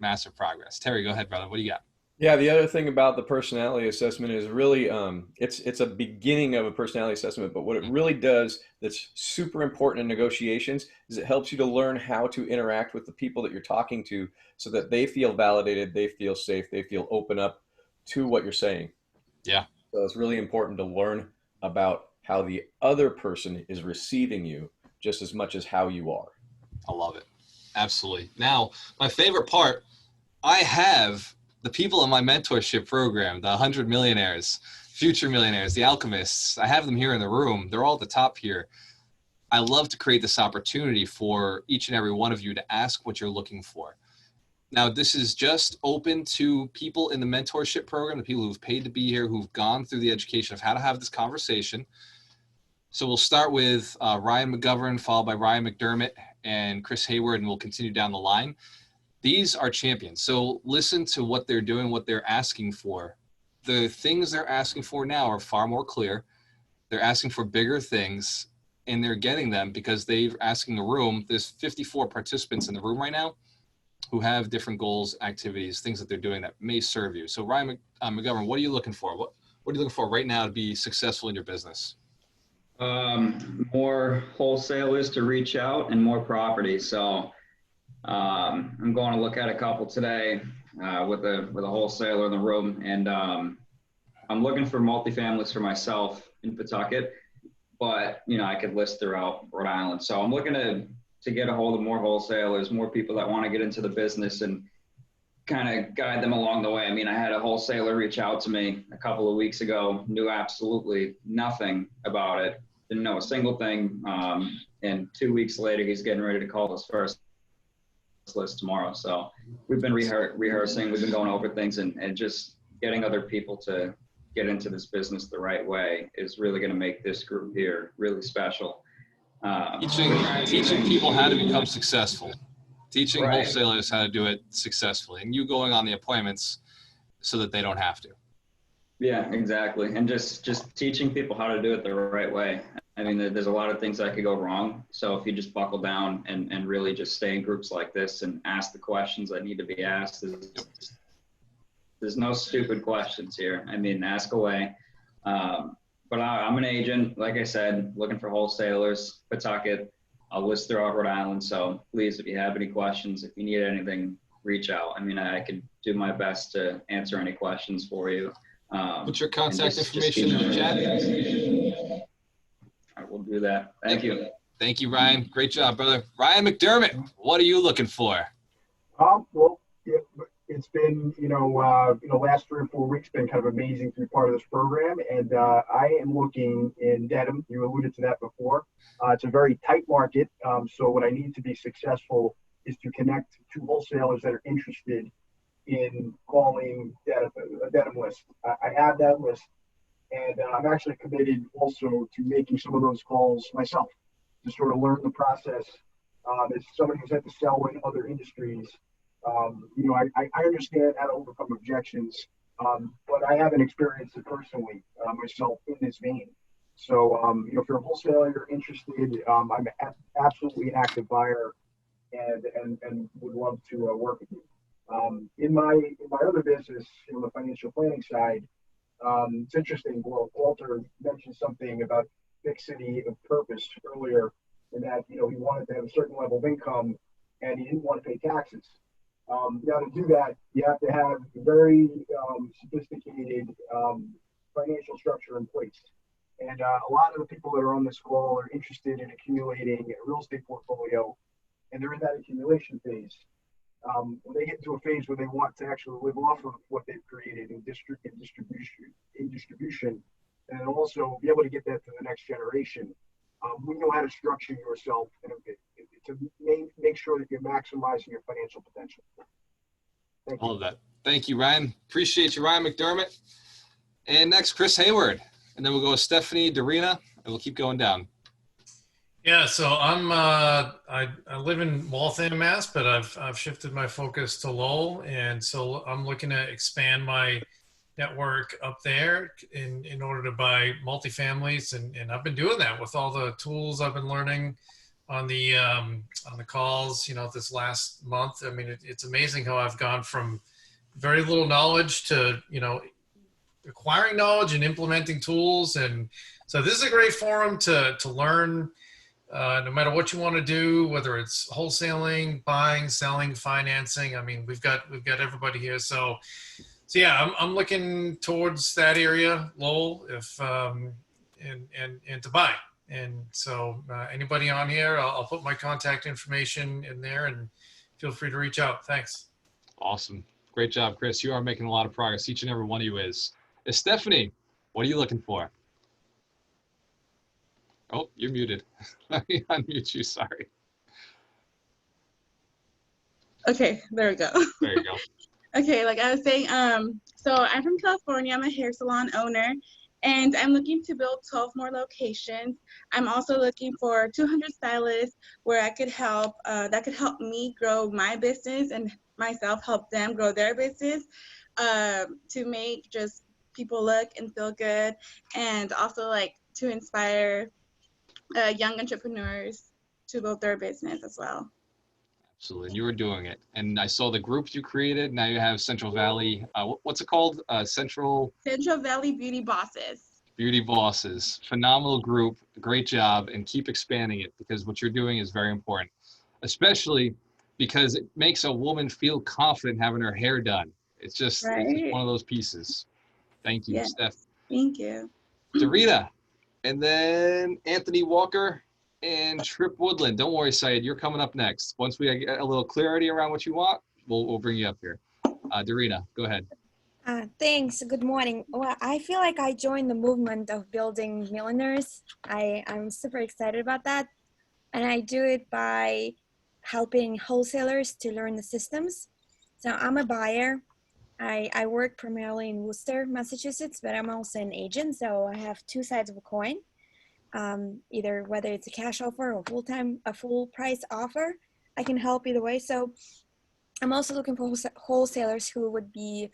Massive progress. Terry, go ahead, brother. What do you got? Yeah, the other thing about the personality assessment is really it's a beginning of a personality assessment, but what it really does that's super important in negotiations is it helps you to learn how to interact with the people that you're talking to, so that they feel validated, they feel safe, they feel open up to what you're saying. Yeah. So it's really important to learn about how the other person is receiving you just as much as how you are. I love it. Absolutely. Now, my favorite part, I have the people in my mentorship program, the 100 millionaires, future millionaires, the alchemists. I have them here in the room. They're all at the top here. I love to create this opportunity for each and every one of you to ask what you're looking for. Now, this is just open to people in the mentorship program, the people who've paid to be here, who've gone through the education of how to have this conversation. So we'll start with Ryan McGovern, followed by Ryan McDermott and Chris Hayward, and we'll continue down the line. These are champions. So listen to what they're doing, what they're asking for. The things they're asking for now are far more clear. They're asking for bigger things, and they're getting them because they're asking the room. There's 54 participants in the room right now who have different goals, activities, things that they're doing that may serve you. So Ryan McGovern, what are you looking for? What are you looking for right now to be successful in your business? More wholesalers to reach out and more property. So I'm going to look at a couple today with a wholesaler in the room, and I'm looking for multifamilies for myself in Pawtucket, but I could list throughout Rhode Island. So I'm looking to get a hold of more wholesalers, more people that want to get into the business and kind of guide them along the way. I mean, I had a wholesaler reach out to me a couple of weeks ago, knew absolutely nothing about it, didn't know a single thing. And 2 weeks later, he's getting ready to call his first list tomorrow. So we've been rehearsing, we've been going over things, and just getting other people to get into this business the right way is really going to make this group here really special. Teaching people how to become successful, teaching Right. wholesalers how to do it successfully, and you going on the appointments so that they don't have to. Yeah, exactly. And just teaching people how to do it the right way. I mean, there's a lot of things that could go wrong. So if you just buckle down and really just stay in groups like this and ask the questions that need to be asked, there's no stupid questions here. I mean, ask away. But I'm an agent, like I said, looking for wholesalers, Pawtucket. I'll list throughout Rhode Island. So please, if you have any questions, if you need anything, reach out. I mean, I could do my best to answer any questions for you. Put your contact information in the chat. I will do that. Thank you. Thank you, Ryan. Great job, brother. Ryan McDermott, what are you looking for? Well, it's been, last 3 or 4 weeks been kind of amazing to be part of this program. And I am looking in Dedham. You alluded to that before. It's a very tight market. So what I need to be successful is to connect to wholesalers that are interested in calling a Dedham list. I have that list. And I'm actually committed also to making some of those calls myself. to sort of learn the process. As somebody who's had to sell in other industries, I understand how to overcome objections, but I haven't experienced it personally myself in this vein. So, if you're a wholesaler, you're interested, I'm absolutely an active buyer and would love to work with you. In my other business, the financial planning side, it's interesting. Well, Walter mentioned something about fixity of purpose earlier, in that he wanted to have a certain level of income and he didn't want to pay taxes. Now, to do that, you have to have a very sophisticated financial structure in place. And a lot of the people that are on this call are interested in accumulating a real estate portfolio, and they're in that accumulation phase. When they get into a phase where they want to actually live off of what they've created in distribution, and also be able to get that to the next generation, we know how to structure yourself to make sure that you're maximizing your financial potential. Thank you. All of that. Thank you, Ryan. Appreciate you, Ryan McDermott. And next, Chris Hayward. And then we'll go with Stephanie, Darina, and we'll keep going down. Yeah, so I live in Waltham, Mass, but I've shifted my focus to Lowell, and so I'm looking to expand my network up there in order to buy multifamilies, and I've been doing that with all the tools I've been learning on the calls, this last month. I mean, it's amazing how I've gone from very little knowledge to acquiring knowledge and implementing tools, and so this is a great forum to learn. No matter what you want to do, whether it's wholesaling, buying, selling, financing. I mean, we've got everybody here. So yeah, I'm looking towards that area, Lowell, and to buy. And so anybody on here, I'll put my contact information in there, and feel free to reach out. Thanks. Awesome. Great job, Chris. You are making a lot of progress. Each and every one of you is. Stephanie, what are you looking for? Oh, you're muted. Let me unmute you. Sorry. Okay, there we go. There you go. Okay, like I was saying, so I'm from California. I'm a hair salon owner, and I'm looking to build 12 more locations. I'm also looking for 200 stylists where I could help, that could help me grow my business and myself help them grow their business, to make just people look and feel good, and also like to inspire young entrepreneurs to build their business as well. Absolutely. And you were doing it. And I saw the group you created. Now you have Central Valley. What's it called? Central Valley Beauty Bosses. Beauty Bosses. Phenomenal group. Great job. And keep expanding it, because what you're doing is very important, especially because it makes a woman feel confident having her hair done. It's just, right. It's just one of those pieces. Thank you, yeah. Steph. Thank you. Darita. And then Anthony Walker and Trip Woodland. Don't worry, Syed, you're coming up next. Once we get a little clarity around what you want, we'll bring you up here. Darina, go ahead. Thanks. Good morning. Well, I feel like I joined the movement of building millionaires. I'm super excited about that. And I do it by helping wholesalers to learn the systems. So I'm a buyer. I work primarily in Worcester, Massachusetts, but I'm also an agent. So I have two sides of a coin, either whether it's a cash offer or a full price offer. I can help either way. So I'm also looking for wholesalers who would be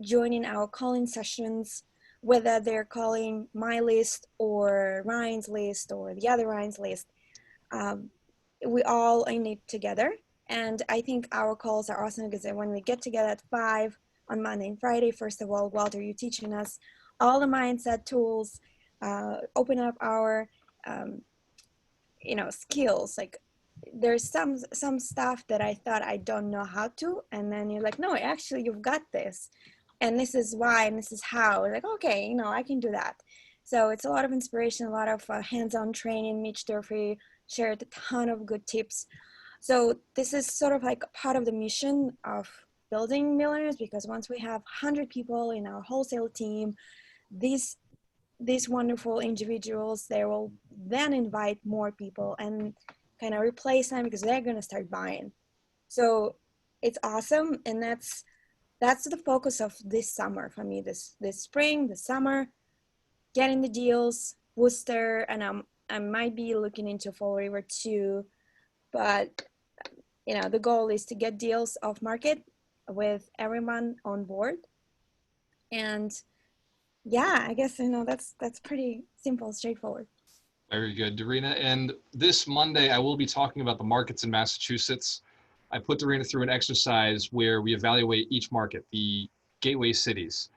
joining our calling sessions, whether they're calling my list or Ryan's list or the other Ryan's list. We all in it together. And I think our calls are awesome because when we get together at 5 on Monday and Friday, first of all, Walter, you're teaching us all the mindset tools, open up our, skills. Like there's some stuff that I thought I don't know how to, and then you're like, no, actually you've got this, and this is why, and this is how. Like, okay, I can do that. So it's a lot of inspiration, a lot of hands-on training. Mitch Durfee shared a ton of good tips. So this is sort of like part of the mission of building millionaires, because once we have 100 people in our wholesale team, these wonderful individuals, they will then invite more people and kind of replace them because they're going to start buying. So it's awesome. And that's the focus of this summer for me, this spring, the summer, getting the deals, Worcester, and I'm I might be looking into Fall River too, but the goal is to get deals off market with everyone on board. And yeah, I guess that's pretty simple, straightforward. Very good, Dorina. And this Monday, I will be talking about the markets in Massachusetts. I put Dorina through an exercise where we evaluate each market, the gateway cities,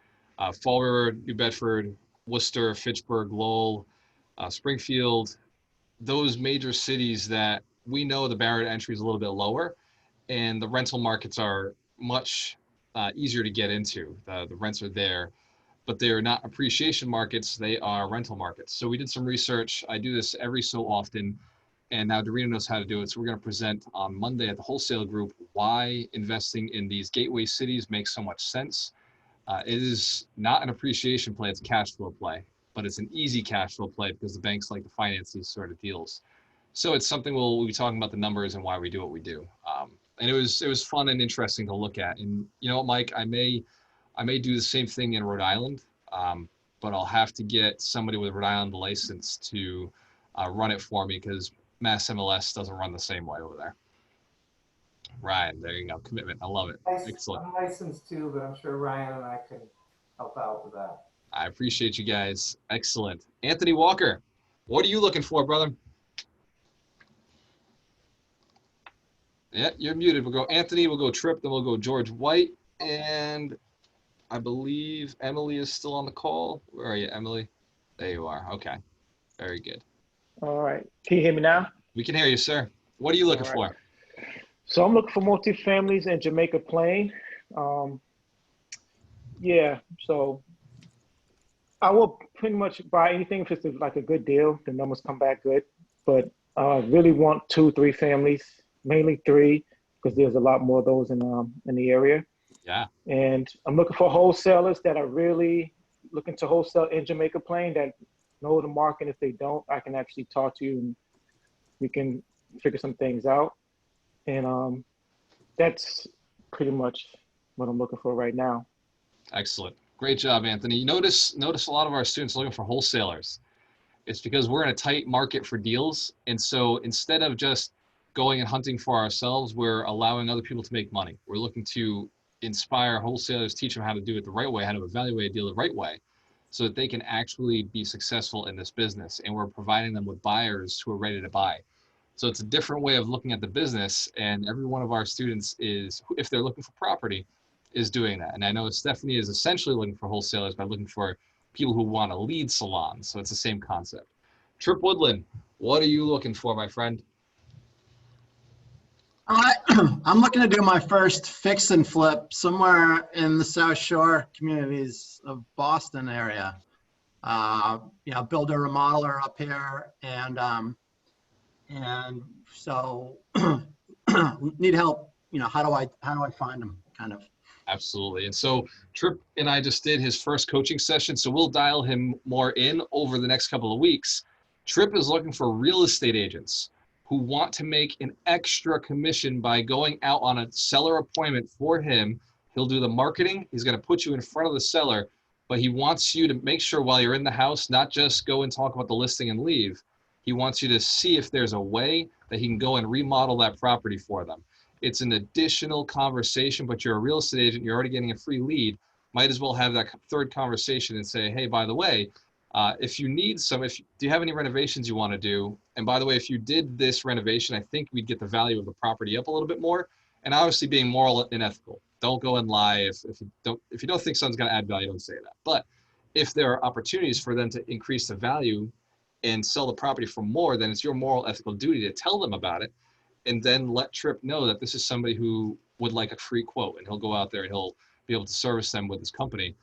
Fall River, New Bedford, Worcester, Fitchburg, Lowell, Springfield, those major cities that we know the barrier to entry is a little bit lower, and the rental markets are much easier to get into. The rents are there, but they're not appreciation markets, they are rental markets. So we did some research. I do this every so often, and now Dorina knows how to do it. So we're going to present on Monday at the wholesale group why investing in these gateway cities makes so much sense. It is not an appreciation play, it's a cash flow play, but it's an easy cash flow play because the banks like to finance these sort of deals. So it's something we'll be talking about the numbers and why we do what we do. And it was fun and interesting to look at. And you know what, Mike, I may do the same thing in Rhode Island, but I'll have to get somebody with a Rhode Island license to run it for me because Mass MLS doesn't run the same way over there. Ryan, there you go. Commitment. I love it. Excellent. I'm licensed too, but I'm sure Ryan and I can help out with that. I appreciate you guys. Excellent. Anthony Walker, what are you looking for, brother? Yeah, you're muted. We'll go Anthony, we'll go Tripp, then we'll go George White, and I believe Emily is still on the call. Where are you, Emily? There you are. Okay. Very good. All right. Can you hear me now? We can hear you, sir. What are you looking for? So I'm looking for multifamilies in Jamaica Plain. Yeah, so I will pretty much buy anything if it's like a good deal. The numbers come back good, but I really want 2-3 families, mainly 3, because there's a lot more of those in the area. Yeah. And I'm looking for wholesalers that are really looking to wholesale in Jamaica Plain that know the market. If they don't, I can actually talk to you and we can figure some things out. And that's pretty much what I'm looking for right now. Excellent. Great job, Anthony. Notice a lot of our students looking for wholesalers. It's because we're in a tight market for deals. And so instead of just going and hunting for ourselves, we're allowing other people to make money. We're looking to inspire wholesalers, teach them how to do it the right way, how to evaluate a deal the right way, so that they can actually be successful in this business. And we're providing them with buyers who are ready to buy. So it's a different way of looking at the business. And every one of our students is, if they're looking for property, is doing that. And I know Stephanie is essentially looking for wholesalers by looking for people who want to lead salons. So it's the same concept. Tripp Woodland, what are you looking for, my friend? I'm looking to do my first fix and flip somewhere in the South Shore communities of Boston area. Build a remodeler up here, and so need help. How do I find them? Kind of. Absolutely. And so Tripp and I just did his first coaching session, so we'll dial him more in over the next couple of weeks. Tripp is looking for real estate agents who want to make an extra commission by going out on a seller appointment for him. He'll do the marketing. He's going to put you in front of the seller, but he wants you to make sure while you're in the house, not just go and talk about the listing and leave. He wants you to see if there's a way that he can go and remodel that property for them. It's an additional conversation, but you're a real estate agent. You're already getting a free lead. Might as well have that third conversation and say, hey, by the way, if you need some, do you have any renovations you want to do? And by the way, if you did this renovation, I think we'd get the value of the property up a little bit more. And obviously being moral and ethical. Don't go and lie. If you don't think something's going to add value, don't say that. But if there are opportunities for them to increase the value and sell the property for more, then it's your moral, ethical duty to tell them about it. And then let Tripp know that this is somebody who would like a free quote, and he'll go out there and he'll be able to service them with his company.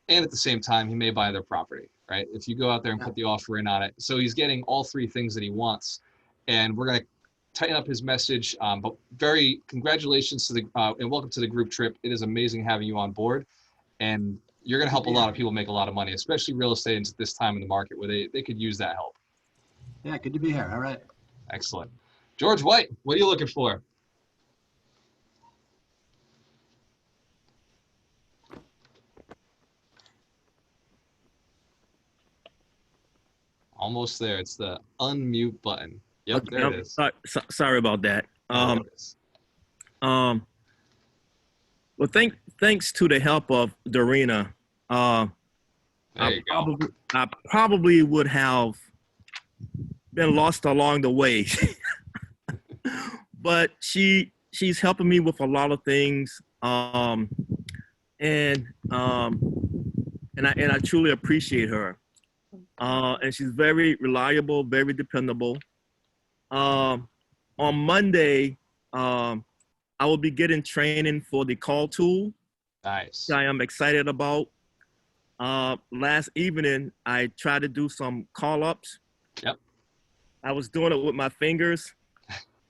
And at the same time, he may buy their property, right? If you go out there and put the offer in on it. So he's getting all 3 things that he wants. And we're going to tighten up his message. But very congratulations to and welcome to the group, Tripp. It is amazing having you on board. And you're going to help a lot of people make a lot of money, especially real estate agents at this time in the market where they could use that help. Yeah, good to be here. All right. Excellent. George White, what are you looking for? Almost there. It's the unmute button. Yep, Okay, there it is. sorry about that. No worries. Well, thanks to the help of Dorina, There you go. I probably would have been lost along the way, but she's helping me with a lot of things, and I truly appreciate her. And she's very reliable, very dependable. On Monday, I will be getting training for the call tool. Nice. I am excited about. Last evening, I tried to do some call ups. Yep. I was doing it with my fingers,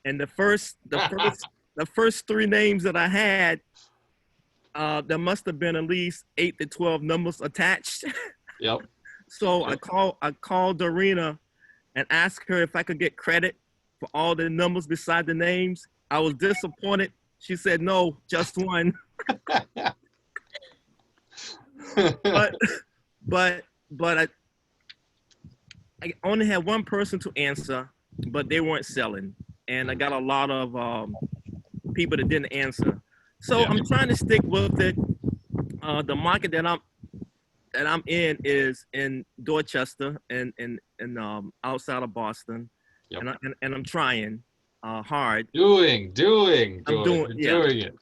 and the first 3 names that I had, there must have been at least 8 to 12 numbers attached. Yep. So I called Dorina and asked her if I could get credit for all the numbers beside the names. I was disappointed. She said, no, just one. but I only had one person to answer, but they weren't selling. And I got a lot of people that didn't answer. So I'm trying to stick with it. The market that I'm in is in Dorchester and outside of Boston. Yep. And I'm trying hard. Doing it.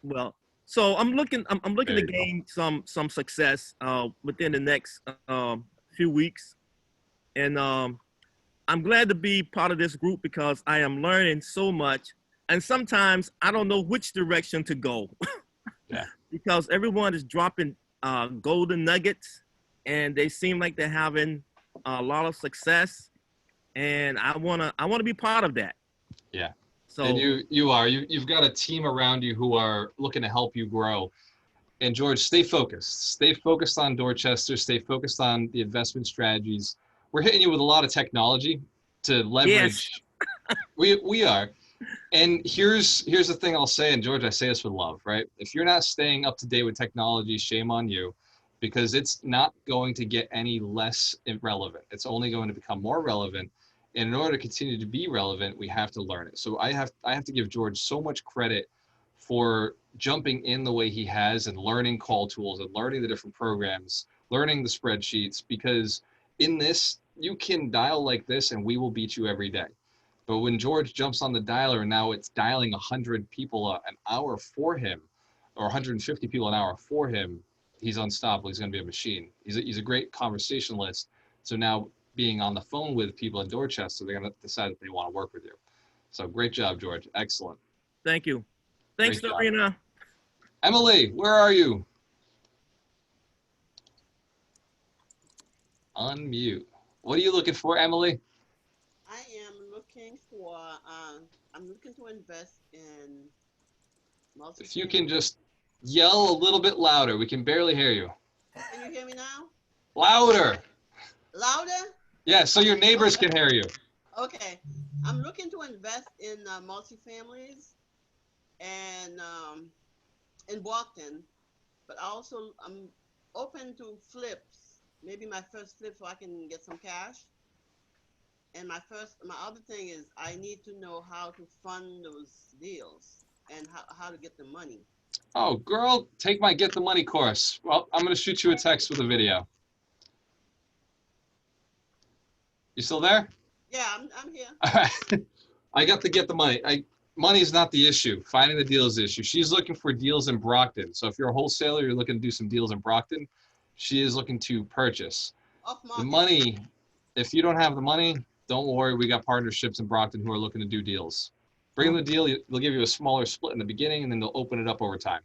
Well, so I'm looking to gain some success within the next few weeks, and I'm glad to be part of this group because I am learning so much, and sometimes I don't know which direction to go. Yeah. Because everyone is dropping golden nuggets, and they seem like they're having a lot of success, and I wanna be part of that. Yeah. So and you've got a team around you who are looking to help you grow. And George, stay focused. Stay focused on Dorchester. Stay focused on the investment strategies. We're hitting you with a lot of technology to leverage. Yes. We are. And here's the thing I'll say, and George, I say this with love, right? If you're not staying up to date with technology, shame on you, because it's not going to get any less relevant. It's only going to become more relevant. And in order to continue to be relevant, we have to learn it. So I have to give George so much credit for jumping in the way he has and learning call tools and learning the different programs, learning the spreadsheets, because in this, you can dial like this and we will beat you every day. But when George jumps on the dialer and now it's dialing 100 people an hour for him, or 150 people an hour for him, he's unstoppable. He's going to be a machine. He's a great conversationalist. So now being on the phone with people in Dorchester, they're going to decide that they want to work with you. So great job, George. Excellent. Thank you. Thanks, Dorina. Emily, where are you? Unmute. What are you looking for, Emily? I am looking for, I'm looking to invest in multi. If you can just yell a little bit louder, we can barely hear you. Can you hear me now? Louder. Louder? Yeah, so your neighbors can hear you. Okay. I'm looking to invest in multifamilies and in Boston, but also I'm open to flips. Maybe my first flip so I can get some cash. And my other thing is I need to know how to fund those deals and how to get the money. Oh, girl, take my Get the Money course. Well, I'm going to shoot you a text with a video. You still there? Yeah, I'm here. All right. I got the Get the Money. Money is not the issue. Finding the deal is the issue. She's looking for deals in Brockton. So if you're a wholesaler, you're looking to do some deals in Brockton. She is looking to purchase. The money, if you don't have the money, don't worry. We got partnerships in Brockton who are looking to do deals. Bring them the deal. They'll give you a smaller split in the beginning, and then they'll open it up over time.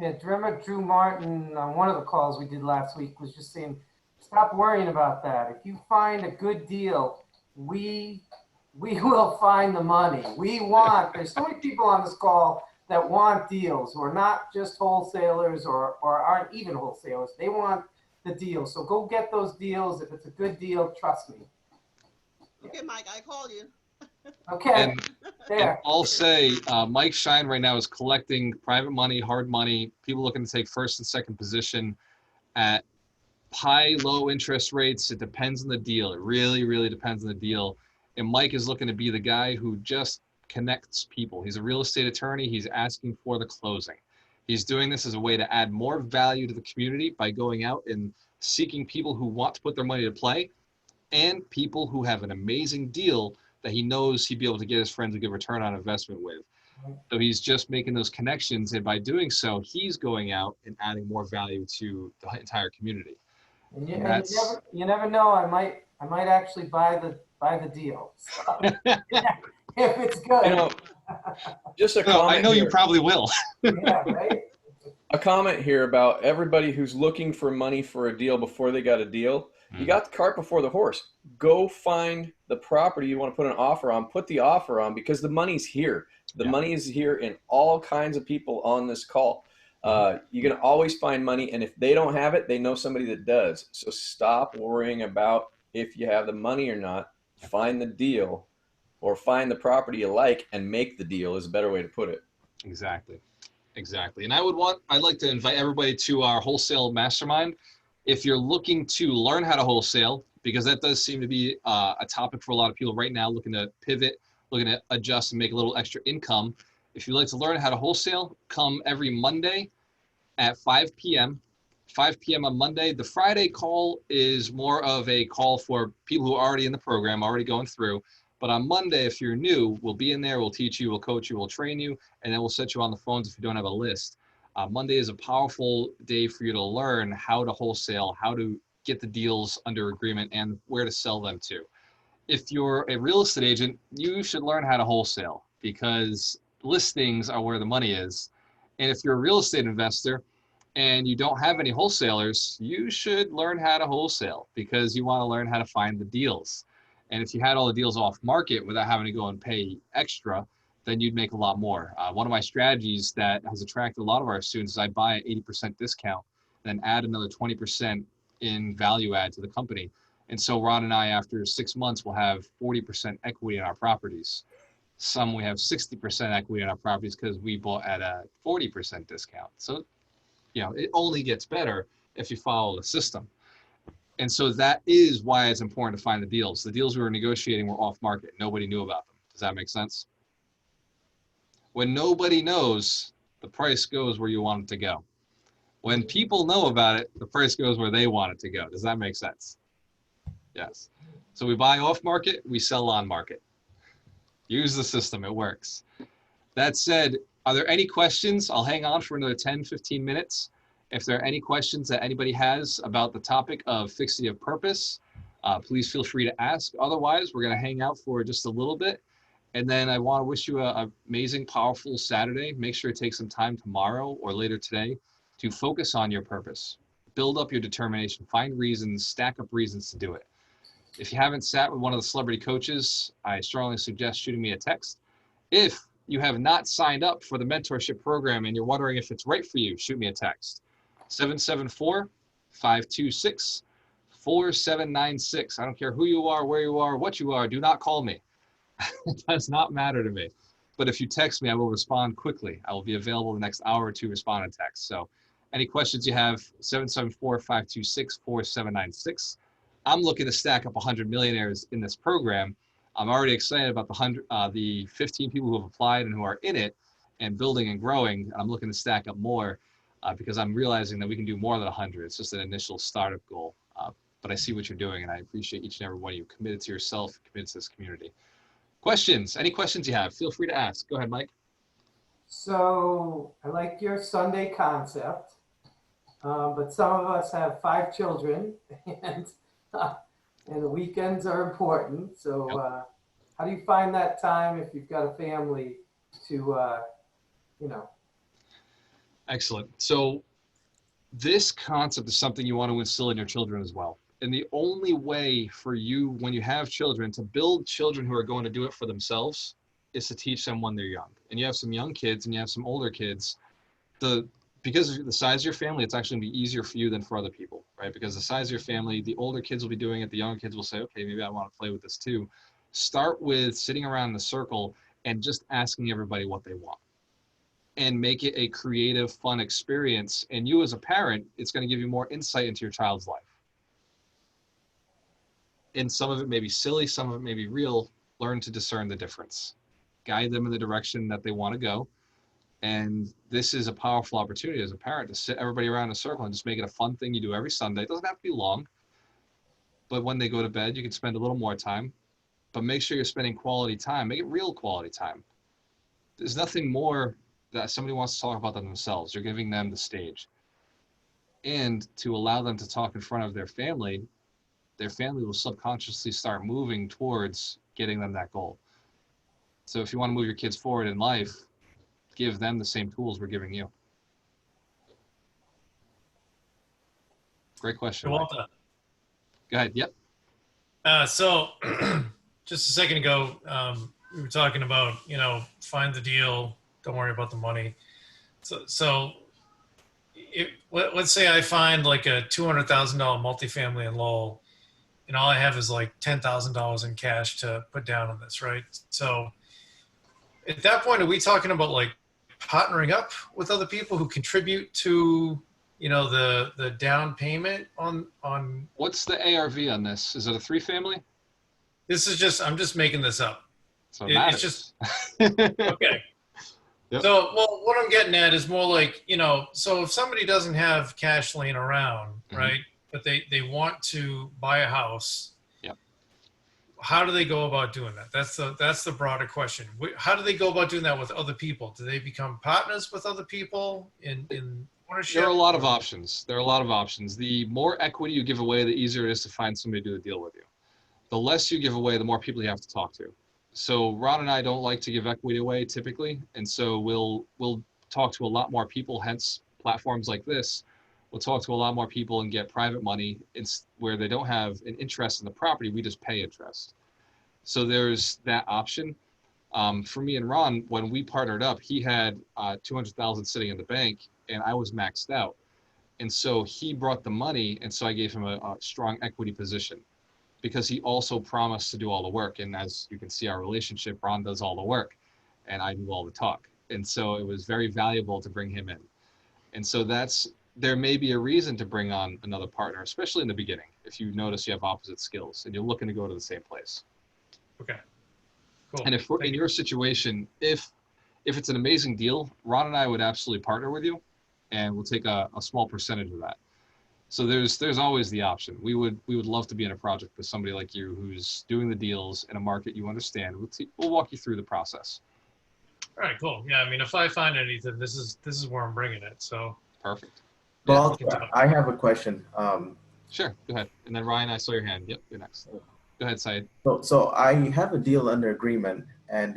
Yeah, remember Drew Martin on one of the calls we did last week was just saying, stop worrying about that. If you find a good deal, we will find the money. There's so many people on this call that want deals who are not just wholesalers or aren't even wholesalers. They want the deal. So go get those deals. If it's a good deal, trust me. Okay, Mike, I call you. Okay. And I'll say Mike Shine right now is collecting private money, hard money, people looking to take first and second position at high, low interest rates. It depends on the deal. It really, really depends on the deal. And Mike is looking to be the guy who just connects people. He's a real estate attorney. He's asking for the closing. He's doing this as a way to add more value to the community by going out and seeking people who want to put their money to play and people who have an amazing deal that he knows he'd be able to get his friends a good return on investment with. So he's just making those connections, and by doing so, he's going out and adding more value to the entire community. And you, And and you never know. I might actually buy the deal. So, if it's good. You know, just a comment. I know here. you probably will. Yeah, right. A comment here about everybody who's looking for money for a deal before they got a deal. You got the cart before the horse. Go find the property you want to put an offer on. Put the offer on, because the money's here. The money is here in all kinds of people on this call. You can always find money, and if they don't have it, they know somebody that does. So stop worrying about if you have the money or not. Find the deal, or find the property you like and make the deal is a better way to put it. Exactly. And I'd like to invite everybody to our wholesale mastermind. If you're looking to learn how to wholesale, because that does seem to be a topic for a lot of people right now, looking to pivot, looking to adjust and make a little extra income. If you'd like to learn how to wholesale, come every Monday at 5 p.m. 5 p.m. on Monday. The Friday call is more of a call for people who are already in the program, already going through. But on Monday, if you're new, we'll be in there, we'll teach you, we'll coach you, we'll train you, and then we'll set you on the phones if you don't have a list. Monday is a powerful day for you to learn how to wholesale, how to get the deals under agreement, and where to sell them to. If you're a real estate agent, you should learn how to wholesale, because listings are where the money is. And if you're a real estate investor and you don't have any wholesalers, you should learn how to wholesale, because you want to learn how to find the deals. And if you had all the deals off market without having to go and pay extra, then you'd make a lot more. One of my strategies that has attracted a lot of our students is I buy at 80% discount, then add another 20% in value add to the company. And so Ron and I, after 6 months, will have 40% equity in our properties. Some we have 60% equity in our properties because we bought at a 40% discount. So, it only gets better if you follow the system. And so that is why it's important to find the deals. The deals we were negotiating were off market. Nobody knew about them. Does that make sense? When nobody knows, the price goes where you want it to go. When people know about it, the price goes where they want it to go. Does that make sense? Yes. So we buy off market, we sell on market. Use the system, it works. That said, are there any questions? I'll hang on for another 10, 15 minutes. If there are any questions that anybody has about the topic of fixity of purpose, please feel free to ask. Otherwise, we're going to hang out for just a little bit. And then I want to wish you an amazing, powerful Saturday. Make sure to take some time tomorrow or later today to focus on your purpose. Build up your determination. Find reasons, stack up reasons to do it. If you haven't sat with one of the celebrity coaches, I strongly suggest shooting me a text. If you have not signed up for the mentorship program and you're wondering if it's right for you, shoot me a text. 774-526-4796. I don't care who you are, where you are, what you are. Do not call me. It does not matter to me. But if you text me, I will respond quickly. I will be available the next hour or two to respond to text. So any questions you have, 774-526-4796. I'm looking to stack up 100 millionaires in this program. I'm already excited about the 15 people who have applied and who are in it and building and growing. I'm looking to stack up more because I'm realizing that we can do more than 100. It's just an initial startup goal. But I see what you're doing, and I appreciate each and every one of you committed to yourself, committed to this community. Questions? Any questions you have? Feel free to ask. Go ahead, Mike. So I like your Sunday concept, but some of us have 5 children, and the weekends are important. So how do you find that time if you've got a family to, Excellent. So this concept is something you want to instill in your children as well. And the only way for you, when you have children, to build children who are going to do it for themselves is to teach them when they're young. And you have some young kids and you have some older kids. Because of the size of your family, it's actually going to be easier for you than for other people, right? Because the size of your family, the older kids will be doing it. The younger kids will say, okay, maybe I want to play with this too. Start with sitting around in the circle and just asking everybody what they want. And make it a creative, fun experience. And you as a parent, it's going to give you more insight into your child's life. And some of it may be silly, some of it may be real. Learn to discern the difference. Guide them in the direction that they want to go. And this is a powerful opportunity as a parent to sit everybody around in a circle and just make it a fun thing you do every Sunday. It doesn't have to be long, but when they go to bed, you can spend a little more time, but make sure you're spending quality time. Make it real quality time. There's nothing more that somebody wants to talk about than themselves. You're giving them the stage. And to allow them to talk in front of their family will subconsciously start moving towards getting them that goal. So if you want to move your kids forward in life, give them the same tools we're giving you. Great question. Well done. Go ahead. Yep. So just a second ago, we were talking about, find the deal, don't worry about the money. So let's say I find like a $200,000 multifamily in Lowell, and all I have is like $10,000 in cash to put down on this, right? So at that point, are we talking about like partnering up with other people who contribute to, the down payment on? What's the ARV on this? Is it a 3-family? This is I'm just making this up. So It's just, okay. Yep. So, well, what I'm getting at is more like, so if somebody doesn't have cash laying around, right, but they want to buy a house, yep, how do they go about doing that? That's the broader question. How do they go about doing that with other people? Do they become partners with other people in ownership? There are a lot of options. The more equity you give away, the easier it is to find somebody to do the deal with you. The less you give away, the more people you have to talk to. So Ron and I don't like to give equity away typically, and so we'll talk to a lot more people. Hence, platforms like this, we'll talk to a lot more people and get private money where they don't have an interest in the property. We just pay interest. So there's that option. For me and Ron, when we partnered up, he had $200,000 sitting in the bank, and I was maxed out, and so he brought the money, and so I gave him a strong equity position, because he also promised to do all the work. And as you can see, our relationship, Ron does all the work and I do all the talk. And so it was very valuable to bring him in. And so there may be a reason to bring on another partner, especially in the beginning, if you notice you have opposite skills and you're looking to go to the same place. Okay, cool. And if in your situation, if it's an amazing deal, Ron and I would absolutely partner with you, and we'll take a small percentage of that. So there's always the option. We would love to be in a project with somebody like you who's doing the deals in a market you understand. We'll walk you through the process. All right, cool. Yeah, I mean, if I find anything, this is where I'm bringing it. So perfect. Well, I have a question. Sure, go ahead. And then Ryan, I saw your hand. Yep, you're next. Go ahead, Syed. So I have a deal under agreement, and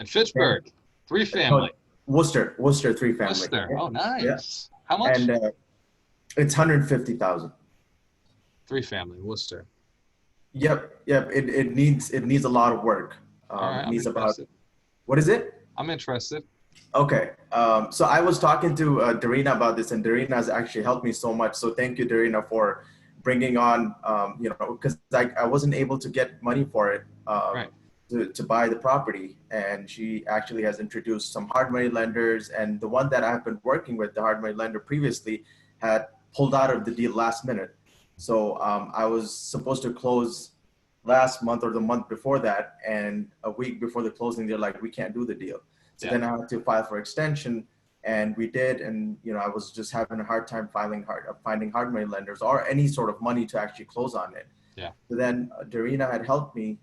Fitchburg, 3-family. Worcester 3-family. Worcester. Oh, nice. Yeah. How much? And it's 150,000. 3-family, Worcester. Yep. It needs a lot of work. All right, it needs I'm interested. What is it? I'm interested. Okay. So I was talking to Darina about this, and Darina has actually helped me so much. So thank you, Darina, for bringing on, because I wasn't able to get money for it to buy the property. And she actually has introduced some hard money lenders. And the one that I've been working with, the hard money lender previously, had pulled out of the deal last minute. So I was supposed to close last month or the month before that, and a week before the closing, they're like, we can't do the deal. So then I had to file for extension, and we did. And I was just having a hard time finding hard money lenders or any sort of money to actually close on it. Yeah. So then Darina had helped me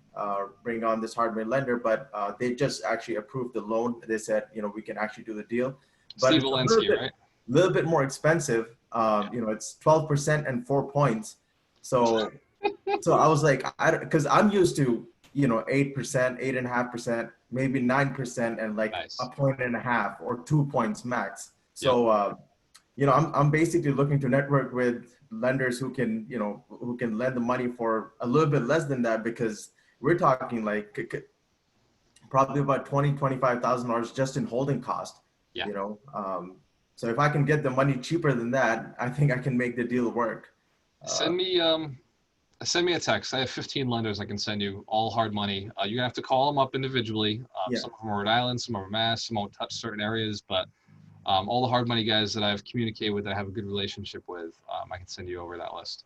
bring on this hard money lender, but they just actually approved the loan. They said, we can actually do the deal. But Steve it's Walensky, right? a little bit more expensive. It's 12% and 4 points. So I was like, because I'm used to 8%, 8.5%, maybe 9%, and like a 1.5 or 2 points max. So I'm basically looking to network with lenders who can lend the money for a little bit less than that, because we're talking like probably about $20,000-$25,000 just in holding cost. Yeah. So if I can get the money cheaper than that, I think I can make the deal work. Send me a text. I have 15 lenders I can send you, all hard money. You're gonna have to call them up individually. Some of them are Rhode Island, some are Mass, some won't touch certain areas, but all the hard money guys that I've communicated with, that I have a good relationship with, I can send you over that list.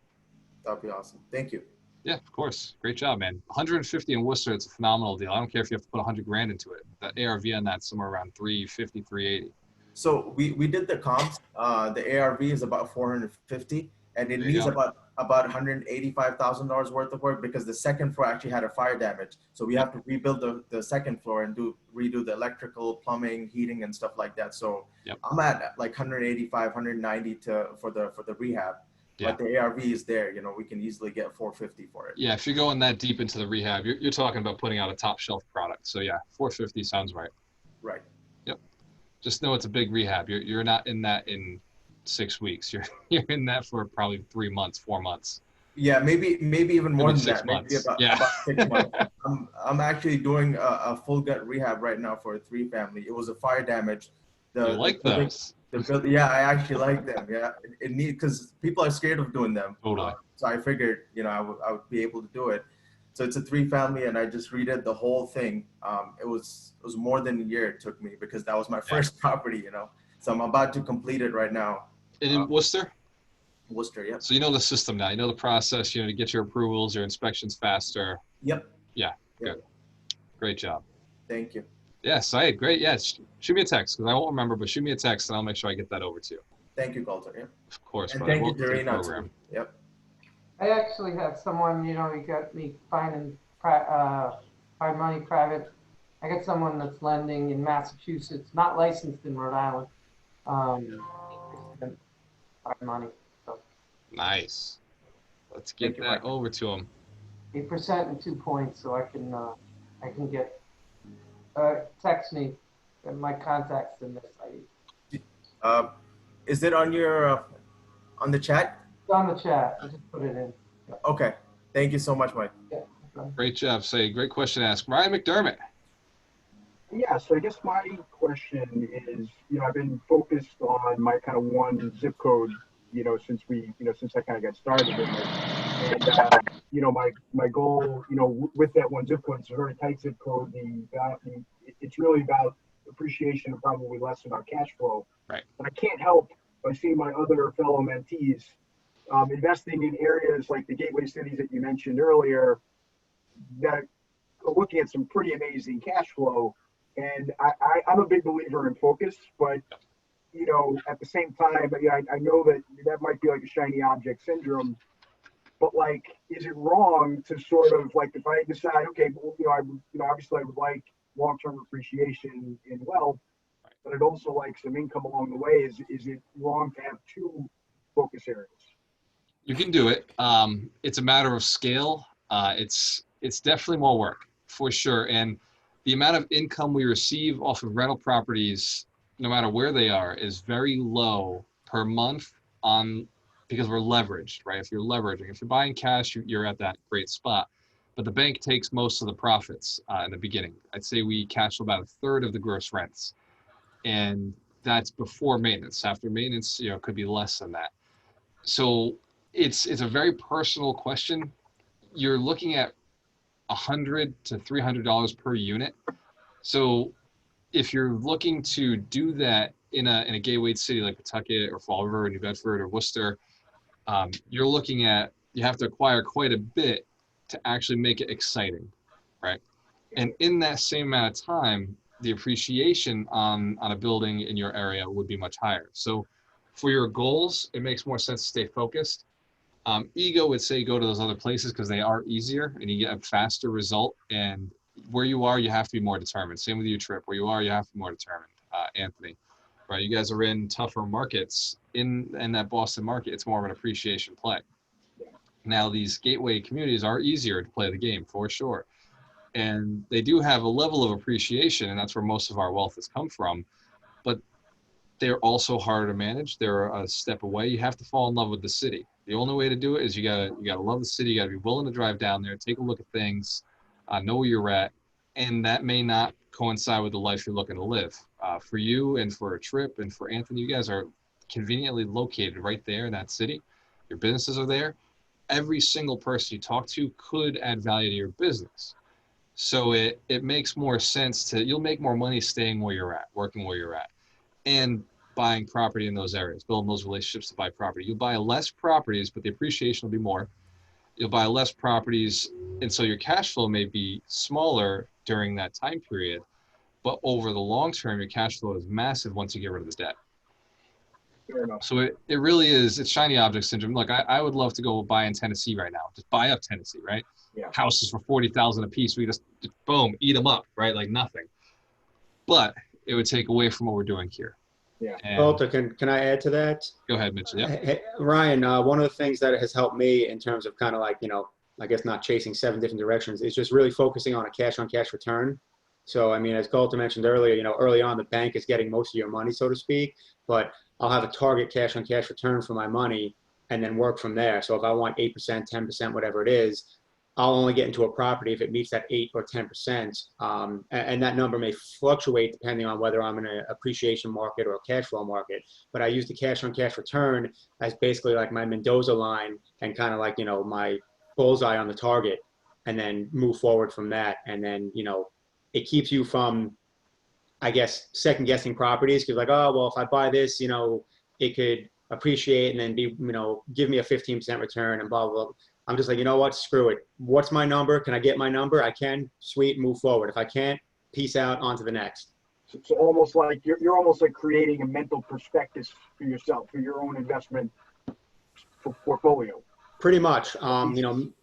That'd be awesome. Thank you. Yeah, of course. Great job, man. 150 in Worcester, it's a phenomenal deal. I don't care if you have to put 100 grand into it. The ARV on that's somewhere around 350, 380. So we did the comps. The ARV is about 450, and it There you needs go. about $185,000 worth of work because the second floor actually had a fire damage. So we have to rebuild the second floor and redo the electrical, plumbing, heating, and stuff like that. So I'm at like 185, 190 for the rehab. Yeah. But the ARV is there. You know, we can easily get 450 for it. Yeah, if you're going that deep into the rehab, you're talking about putting out a top shelf product. So yeah, 450 sounds right. Right. Yep. Just know it's a big rehab. You're not in that in 6 weeks. You're in that for probably 3 months, 4 months. Yeah, maybe even more than 6 that. months. Maybe about 6 months. I'm actually doing a full gut rehab right now for a 3-family. It was a fire damage. You like those? Yeah, I actually like them. Yeah, it need because people are scared of doing them. Totally. So I figured, you know, I would be able to do it. So it's a 3-family, and I just redid the whole thing. It was more than a year it took me because that was my first property, you know. So I'm about to complete it right now. In Worcester? Worcester, yep. So you know the system now. You know the process. You know to get your approvals, your inspections faster. Yep. Yeah. Good. Great job. Thank you. Yeah, Syed, great. Yeah, shoot me a text because I won't remember, but shoot me a text and I'll make sure I get that over to you. Thank you, Coulter. Yeah. Of course. And brother. thank you, Welcome to the Dorina, program. too. Yep. I actually have someone, you know, he got me finding hard money private. I got someone that's lending in Massachusetts, not licensed in Rhode Island. Hard money. So Nice. Let's get that over to him. 8% and 2 points, so I can get. Text me my contacts in this. Is it on your on the chat? It's on the chat. I just put it in. Okay. Thank you so much, Mike. Great job, Syed. Great question to ask. Ryan McDermott. Yeah, so I guess my question is, you know, I've been focused on my kind of one zip code, you know, since I kind of got started in it. And, you know, my goal, you know, with that one zip code, it's a very tight zip code. It's really about appreciation and probably less about cash flow. Right. But I can't help but see my other fellow mentees investing in areas like the gateway cities that you mentioned earlier that are looking at some pretty amazing cash flow. And I'm a big believer in focus, but, you know, at the same time, I know that might be like a shiny object syndrome, but like, is it wrong to sort of like, if I decide, okay, well, obviously I would like long-term appreciation in wealth, but I'd also like some income along the way. Is it wrong to have 2 focus areas? You can do it. It's a matter of scale. It's definitely more work for sure. And the amount of income we receive off of rental properties, no matter where they are, is very low per month because we're leveraged, right? If you're leveraging, if you're buying cash, you're at that great spot. But the bank takes most of the profits in the beginning. I'd say we cash flow about 1/3 of the gross rents. And that's before maintenance. After maintenance, you know, it could be less than that. So it's a very personal question. You're looking at $100 to $300 per unit. So if you're looking to do that in a gateway city like Pawtucket or Fall River or New Bedford or Worcester, you're looking at, you have to acquire quite a bit to actually make it exciting, right? And in that same amount of time, the appreciation on a building in your area would be much higher. So for your goals, it makes more sense to stay focused. Ego would say go to those other places because they are easier and you get a faster result. And where you are, you have to be more determined. Same with you, Trip. Where you are, you have to be more determined. Anthony, right? You guys are in tougher markets. In that Boston market, it's more of an appreciation play. Now, these gateway communities are easier to play the game for sure. And they do have a level of appreciation, and that's where most of our wealth has come from. But they're also harder to manage. They're a step away. You have to fall in love with the city. The only way to do it is you gotta love the city. You gotta be willing to drive down there, take a look at things, know where you're at, and that may not coincide with the life you're looking to live. For you and for a Trip and for Anthony, you guys are conveniently located right there in that city. Your businesses are there. Every single person you talk to could add value to your business. So it makes more sense you'll make more money staying where you're at, working where you're at, and buying property in those areas, building those relationships to buy property. You'll buy less properties, but the appreciation will be more. you'll buy less properties, and so your cash flow may be smaller during that time period, but over the long term, your cash flow is massive once you get rid of the debt. Fair enough. So it really is, it's shiny object syndrome. Look, I would love to go buy in Tennessee right now. Just buy up Tennessee, right? Yeah. Houses for 40,000 a piece. We just boom, eat them up, right? Like nothing. But it would take away from what we're doing here. Yeah. And Walter, can I add to that? go ahead, Mitchell. Yeah. Hey, Ryan, one of the things that has helped me in terms of kind of like, I guess not chasing 7 different directions is just really focusing on a cash on cash return. So, I mean, as Galter mentioned earlier, early on the bank is getting most of your money, so to speak, but I'll have a target cash on cash return for my money and then work from there. So if I want 8%, 10%, whatever it is, I'll only get into a property if it meets that 8 or 10%. And that number may fluctuate depending on whether I'm in an appreciation market or a cash flow market. But I use the cash on cash return as basically like my Mendoza line and kind of like, my bullseye on the target, and then move forward from that. And then, it keeps you from, I guess, second guessing properties, because like, oh, well, if I buy this, it could appreciate and then be, give me a 15% return and blah, blah, blah. I'm just like, you know what, screw it. What's my number? Can I get my number? I can, sweet, move forward. If I can't, peace out, on to the next. So almost like you're almost like creating a mental prospectus for yourself, for your own investment portfolio. Pretty much.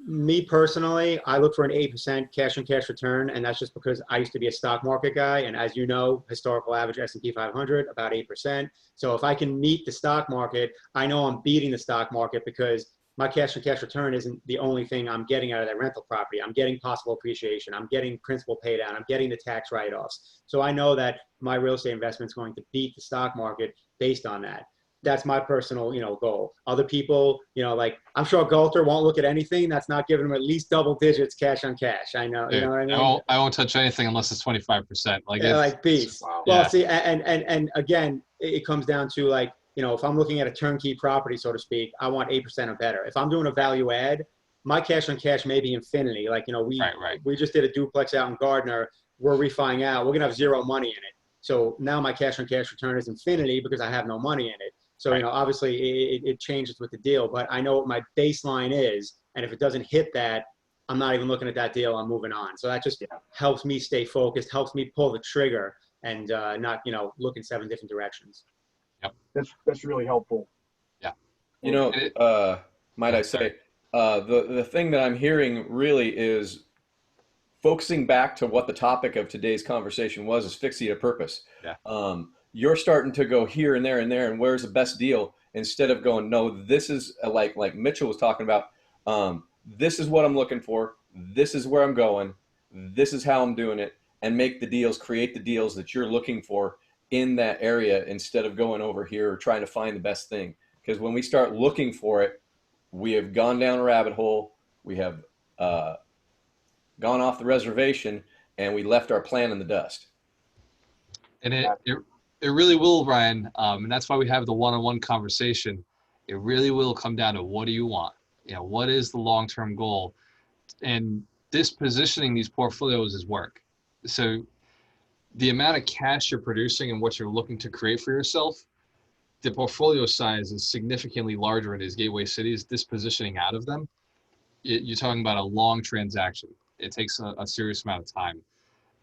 Me personally, I look for an 8% cash on cash return, and that's just because I used to be a stock market guy. And as you know, historical average S&P 500, about 8%. So if I can meet the stock market, I know I'm beating the stock market because my cash on cash return isn't the only thing I'm getting out of that rental property. I'm getting possible appreciation. I'm getting principal pay down. I'm getting the tax write-offs. So I know that my real estate investment is going to beat the stock market based on that. That's my personal, goal. Other people, like I'm sure Galter won't look at anything that's not giving him at least double digits cash on cash. I know, you know what I mean? I won't touch anything unless it's 25%. Like peace. Wow. Well, Yeah. see, and again, it comes down to like, if I'm looking at a turnkey property, so to speak, I want 8% or better. If I'm doing a value add, my cash on cash may be infinity. Like, we just did a duplex out in Gardner. We're refining out. We're going to have zero money in it. So now my cash on cash return is infinity because I have no money in it. So, obviously it changes with the deal, but I know what my baseline is. And if it doesn't hit that, I'm not even looking at that deal. I'm moving on. So that just helps me stay focused, helps me pull the trigger and not, look in 7 different directions. Yep. That's really helpful. Yeah. Might I say, the thing that I'm hearing really is focusing back to what the topic of today's conversation was, is fixing a purpose. Yeah. You're starting to go here and there and there, and where's the best deal, instead of going, no, this is like Mitchell was talking about. This is what I'm looking for. This is where I'm going. This is how I'm doing it, and make the deals, create the deals that you're looking for in that area, instead of going over here or trying to find the best thing. Because when we start looking for it, we have gone down a rabbit hole. We have gone off the reservation, and we left our plan in the dust. And it really will, Ryan. And that's why we have the one-on-one conversation. It really will come down to, what do you want? What is the long-term goal? And this positioning these portfolios is work. So the amount of cash you're producing and what you're looking to create for yourself, the portfolio size is significantly larger in these gateway cities. This positioning out of them, you're talking about a long transaction. It takes a serious amount of time.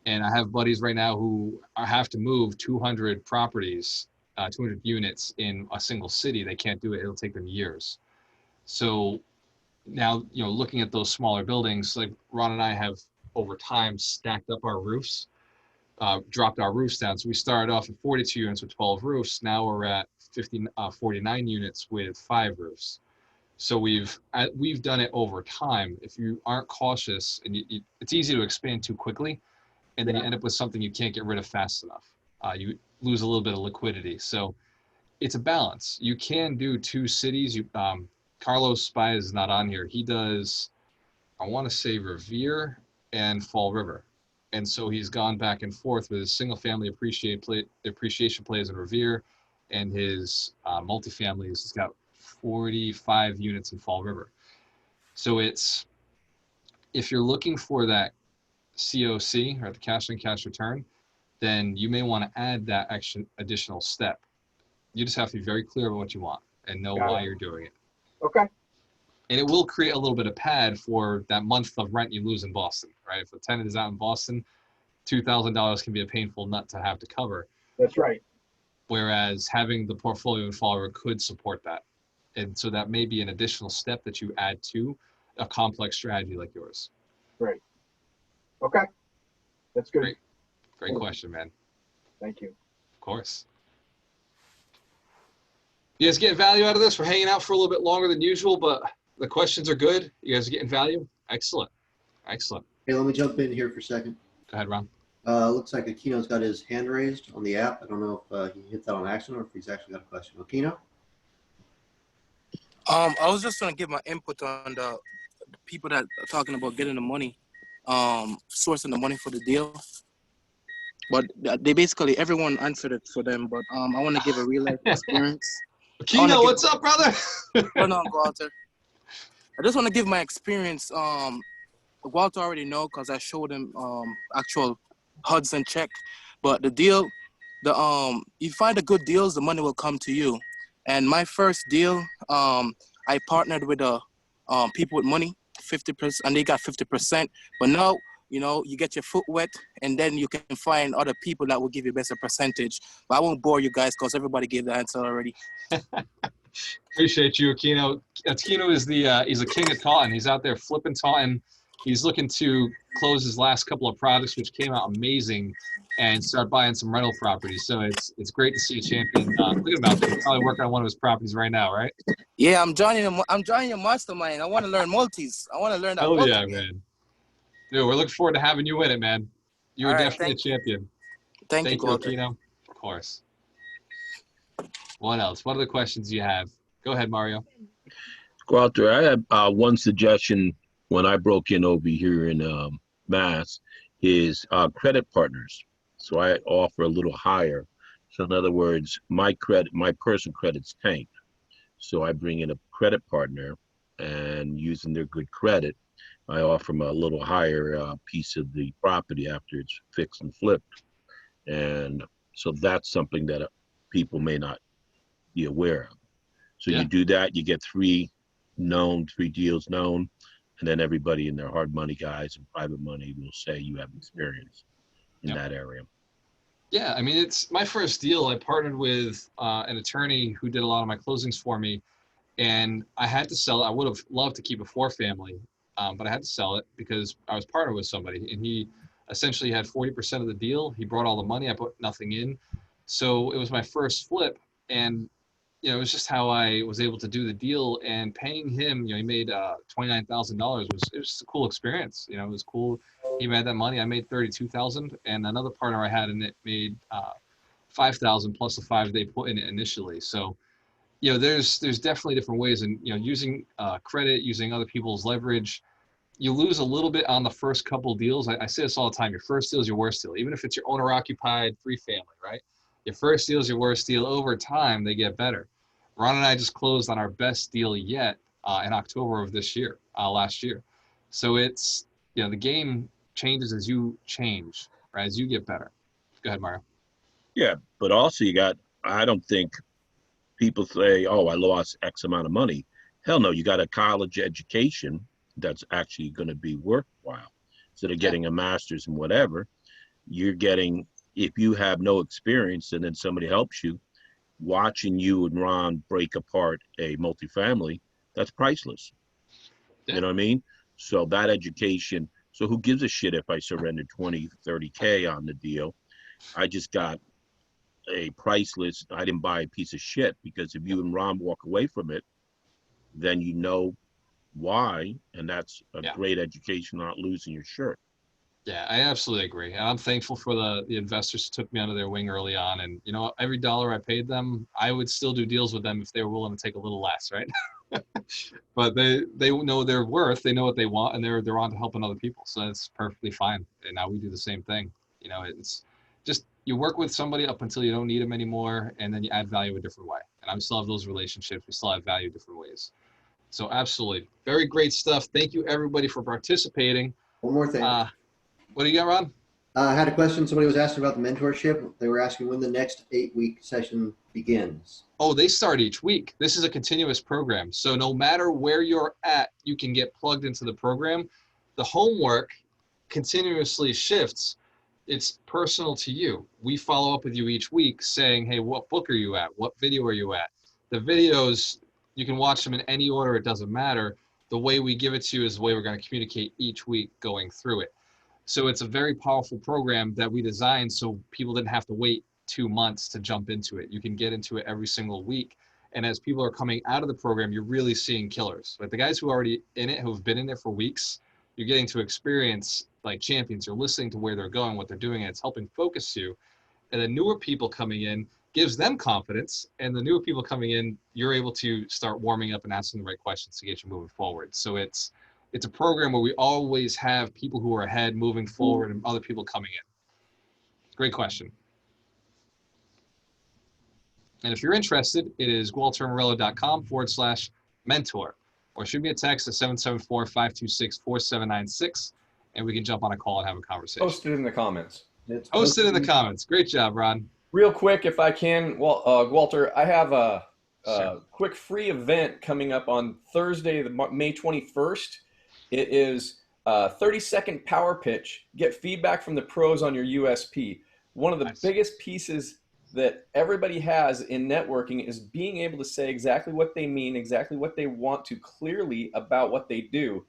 And I have buddies right now who have to move 200 properties, 200 units in a single city. They can't do it. It'll take them years. So now, looking at those smaller buildings, like Ron and I have over time stacked up our roofs, dropped our roofs down. So we started off at 42 units with 12 roofs. Now we're at 49 units with 5 roofs. So we've done it over time. If you aren't cautious, and it's easy to expand too quickly, and then you end up with something you can't get rid of fast enough. You lose a little bit of liquidity. So it's a balance. You can do 2 cities. Carlos Spies is not on here. He does, I want to say, Revere and Fall River. And so he's gone back and forth with his single family appreciation plays in Revere, and his multifamilies. He's got 45 units in Fall River. So if you're looking for that COC, or the cash on cash return, then you may want to add that additional step. You just have to be very clear about what you want and know why you're doing it. Okay. And it will create a little bit of pad for that month of rent you lose in Boston, right? If a tenant is out in Boston, $2,000 can be a painful nut to have to cover. That's right. Whereas having the portfolio and follower could support that. And so that may be an additional step that you add to a complex strategy like yours. Right. Okay. That's good. Great question, man. Thank you. Of course. You guys getting value out of this? We're hanging out for a little bit longer than usual, but the questions are good. You guys are getting value? Excellent. Excellent. Hey, let me jump in here for a second. Go ahead, Ron. Looks like Aquino's got his hand raised on the app. I don't know if he hit that on accident or if he's actually got a question. Aquino? I was just trying to give my input on the people that are talking about getting the money, sourcing the money for the deal. But they basically, everyone answered it for them. But I want to give a real life experience. Aquino, what's up, brother? Hold on, Walter. I just want to give my experience. Walter already know because I showed him actual HUDs and check. But the deal, you find the good deals, the money will come to you. And my first deal, I partnered with people with money, 50%, and they got 50%. But now, you get your foot wet, and then you can find other people that will give you a better percentage. But I won't bore you guys because everybody gave the answer already. Appreciate you, Aquino. Aquino is he's a king of Taunton. He's out there flipping Taunton. He's looking to close his last couple of projects, which came out amazing, and start buying some rental properties. So it's great to see a champion. Look at him, he's probably working on one of his properties right now, right? Yeah, I'm joining your mastermind. I want to learn multis. I want to learn that. Oh yeah, man. Dude, we're looking forward to having you in it, man. You're definitely a champion. Thank you, Aquino. Of course. What else? What other questions do you have? Go ahead, Mario. Walter, I have one suggestion when I broke in over here in Mass is credit partners. So I offer a little higher. So in other words, my personal credit's tanked. So I bring in a credit partner, and using their good credit, I offer them a little higher piece of the property after it's fixed and flipped. And so that's something that people may not be aware of. So you do that, you get three deals known, and then everybody in their hard money guys and private money will say you have experience in that area. Yeah, I mean, it's my first deal. I partnered with an attorney who did a lot of my closings for me, and I had to sell it. I would have loved to keep a four-family, but I had to sell it because I was partnered with somebody, and he essentially had 40% of the deal. He brought all the money. I put nothing in. So it was my first flip, and it was just how I was able to do the deal, and paying him, he made $29,000 it was just a cool experience. It was cool. He made that money. I made $32,000, and another partner I had in it made $5,000 plus a 5-day put in it initially. So, there's definitely different ways, and using credit, using other people's leverage. You lose a little bit on the first couple deals. I say this all the time. Your first deal is your worst deal, even if it's your owner-occupied 3-family, right? Your first deal is your worst deal. Over time, they get better. Ron and I just closed on our best deal yet in October of this year, last year. So it's, the game changes as you change, right? As you get better. Go ahead, Mario. Yeah, but also I don't think people say, oh, I lost X amount of money. Hell no, you got a college education that's actually going to be worthwhile. Instead of getting a master's and whatever, you're getting, if you have no experience and then somebody helps you, watching you and Ron break apart a multifamily, that's priceless. You know what I mean? So that education, so who gives a shit if I surrendered 20, 30K on the deal? I just got a priceless, I didn't buy a piece of shit, because if you and Ron walk away from it, then you know why, and that's a great education, not losing your shirt. Yeah, I absolutely agree. And I'm thankful for the investors who took me under their wing early on. And, every dollar I paid them, I would still do deals with them if they were willing to take a little less, right? But they know their worth, they know what they want, and they're on to helping other people. So that's perfectly fine. And now we do the same thing. It's just, you work with somebody up until you don't need them anymore, and then you add value a different way. And I still have those relationships. We still have value different ways. So absolutely. Very great stuff. Thank you, everybody, for participating. One more thing. What do you got, Ron? I had a question. Somebody was asking about the mentorship. They were asking when the next 8-week session begins? Oh, they start each week. This is a continuous program. So no matter where you're at, you can get plugged into the program. The homework continuously shifts. It's personal to you. We follow up with you each week saying, hey, what book are you at? What video are you at? The videos, you can watch them in any order. It doesn't matter. The way we give it to you is the way we're going to communicate each week going through it. So it's a very powerful program that we designed so people didn't have to wait 2 months to jump into it. You can get into it every single week. And as people are coming out of the program, you're really seeing killers. Like the guys who are already in it, who've been in there for weeks, you're getting to experience like champions. You're listening to where they're going, what they're doing, and it's helping focus you. And the newer people coming in gives them confidence. And the newer people coming in, you're able to start warming up and asking the right questions to get you moving forward. So it's a program where we always have people who are ahead, moving forward, and other people coming in. Great question. And if you're interested, it is gualtermorello.com/mentor, or shoot me a text at 774-526-4796, and we can jump on a call and have a conversation. Post it in the comments. Post it in the comments. Great job, Ron. Real quick, if I can, well, Walter, I have a quick free event coming up on Thursday, May 21st. It is a 30-second power pitch. Get feedback from the pros on your USP. One of the biggest pieces that everybody has in networking is being able to say exactly what they mean, exactly what they want to clearly about what they do.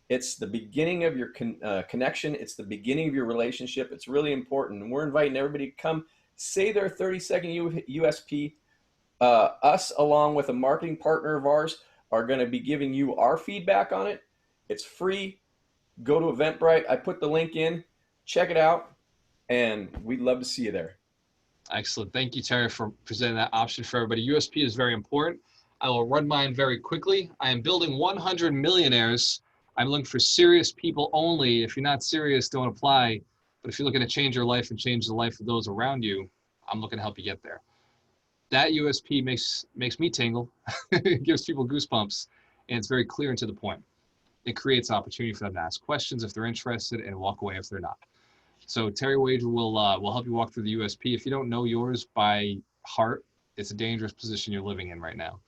It's the beginning of your connection. It's the beginning of your relationship. It's really important. And we're inviting everybody to come say their 30-second USP. Us, along with a marketing partner of ours, are going to be giving you our feedback on it. It's free. Go to Eventbrite. I put the link in. Check it out. And we'd love to see you there. Excellent. Thank you, Terry, for presenting that option for everybody. USP is very important. I will run mine very quickly. I am building 100 millionaires. I'm looking for serious people only. If you're not serious, don't apply. But if you're looking to change your life and change the life of those around you, I'm looking to help you get there. That USP makes me tingle. It gives people goosebumps, and it's very clear and to the point. It creates opportunity for them to ask questions if they're interested and walk away if they're not. So Terry Wager will help you walk through the USP. If you don't know yours by heart, it's a dangerous position you're living in right now.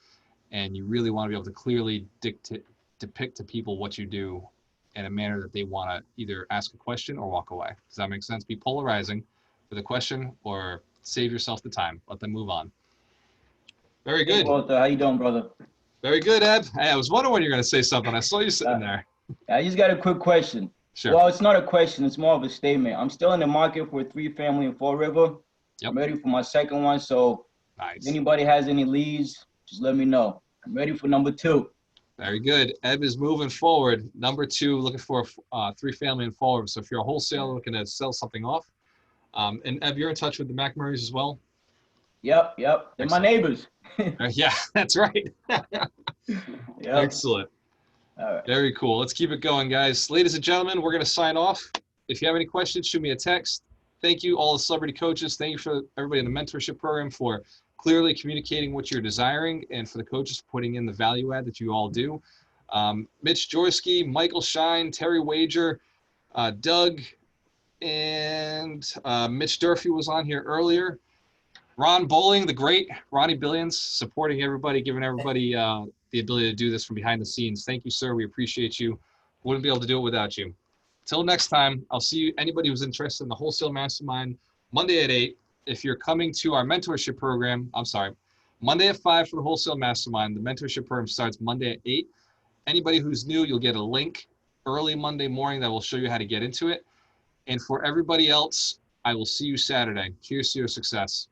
And you really want to be able to clearly depict to people what you do in a manner that they want to either ask a question or walk away. Does that make sense? Be polarizing with a question or save yourself the time. Let them move on. Very good. Hey, Walter, how you doing, brother? Very good, Ed. Hey, I was wondering when you were going to say something. I saw you sitting there. I just got a quick question. Sure. Well, it's not a question. It's more of a statement. I'm still in the market for a 3-family in Fall River. Yep. I'm ready for my second one. So if anybody has any leads, just let me know. I'm ready for number 2. Very good. Ed is moving forward. Number 2, looking for a 3-family in Fall River. So if you're a wholesaler looking to sell something off, and Ed, you're in touch with the McMurrays as well? Yep. They're my neighbors. Yeah, that's right. Yep. Excellent. All right. Very cool. Let's keep it going, guys. Ladies and gentlemen, we're going to sign off. If you have any questions, shoot me a text. Thank you, all the celebrity coaches. Thank you for everybody in the mentorship program for clearly communicating what you're desiring, and for the coaches putting in the value add that you all do. Mitch Jorsky, Michael Shine, Terry Wager, Doug, and Mitch Durfee was on here earlier. Ron Bowling, the great Ronnie Billions, supporting everybody, giving everybody the ability to do this from behind the scenes. Thank you, sir. We appreciate you. Wouldn't be able to do it without you. Till next time, I'll see you. Anybody who's interested in the Wholesale Mastermind, Monday at 8. If you're coming to our mentorship program, Monday at 5 for the Wholesale Mastermind. The mentorship program starts Monday at 8. Anybody who's new, you'll get a link early Monday morning that will show you how to get into it. And for everybody else, I will see you Saturday. Cheers to your success.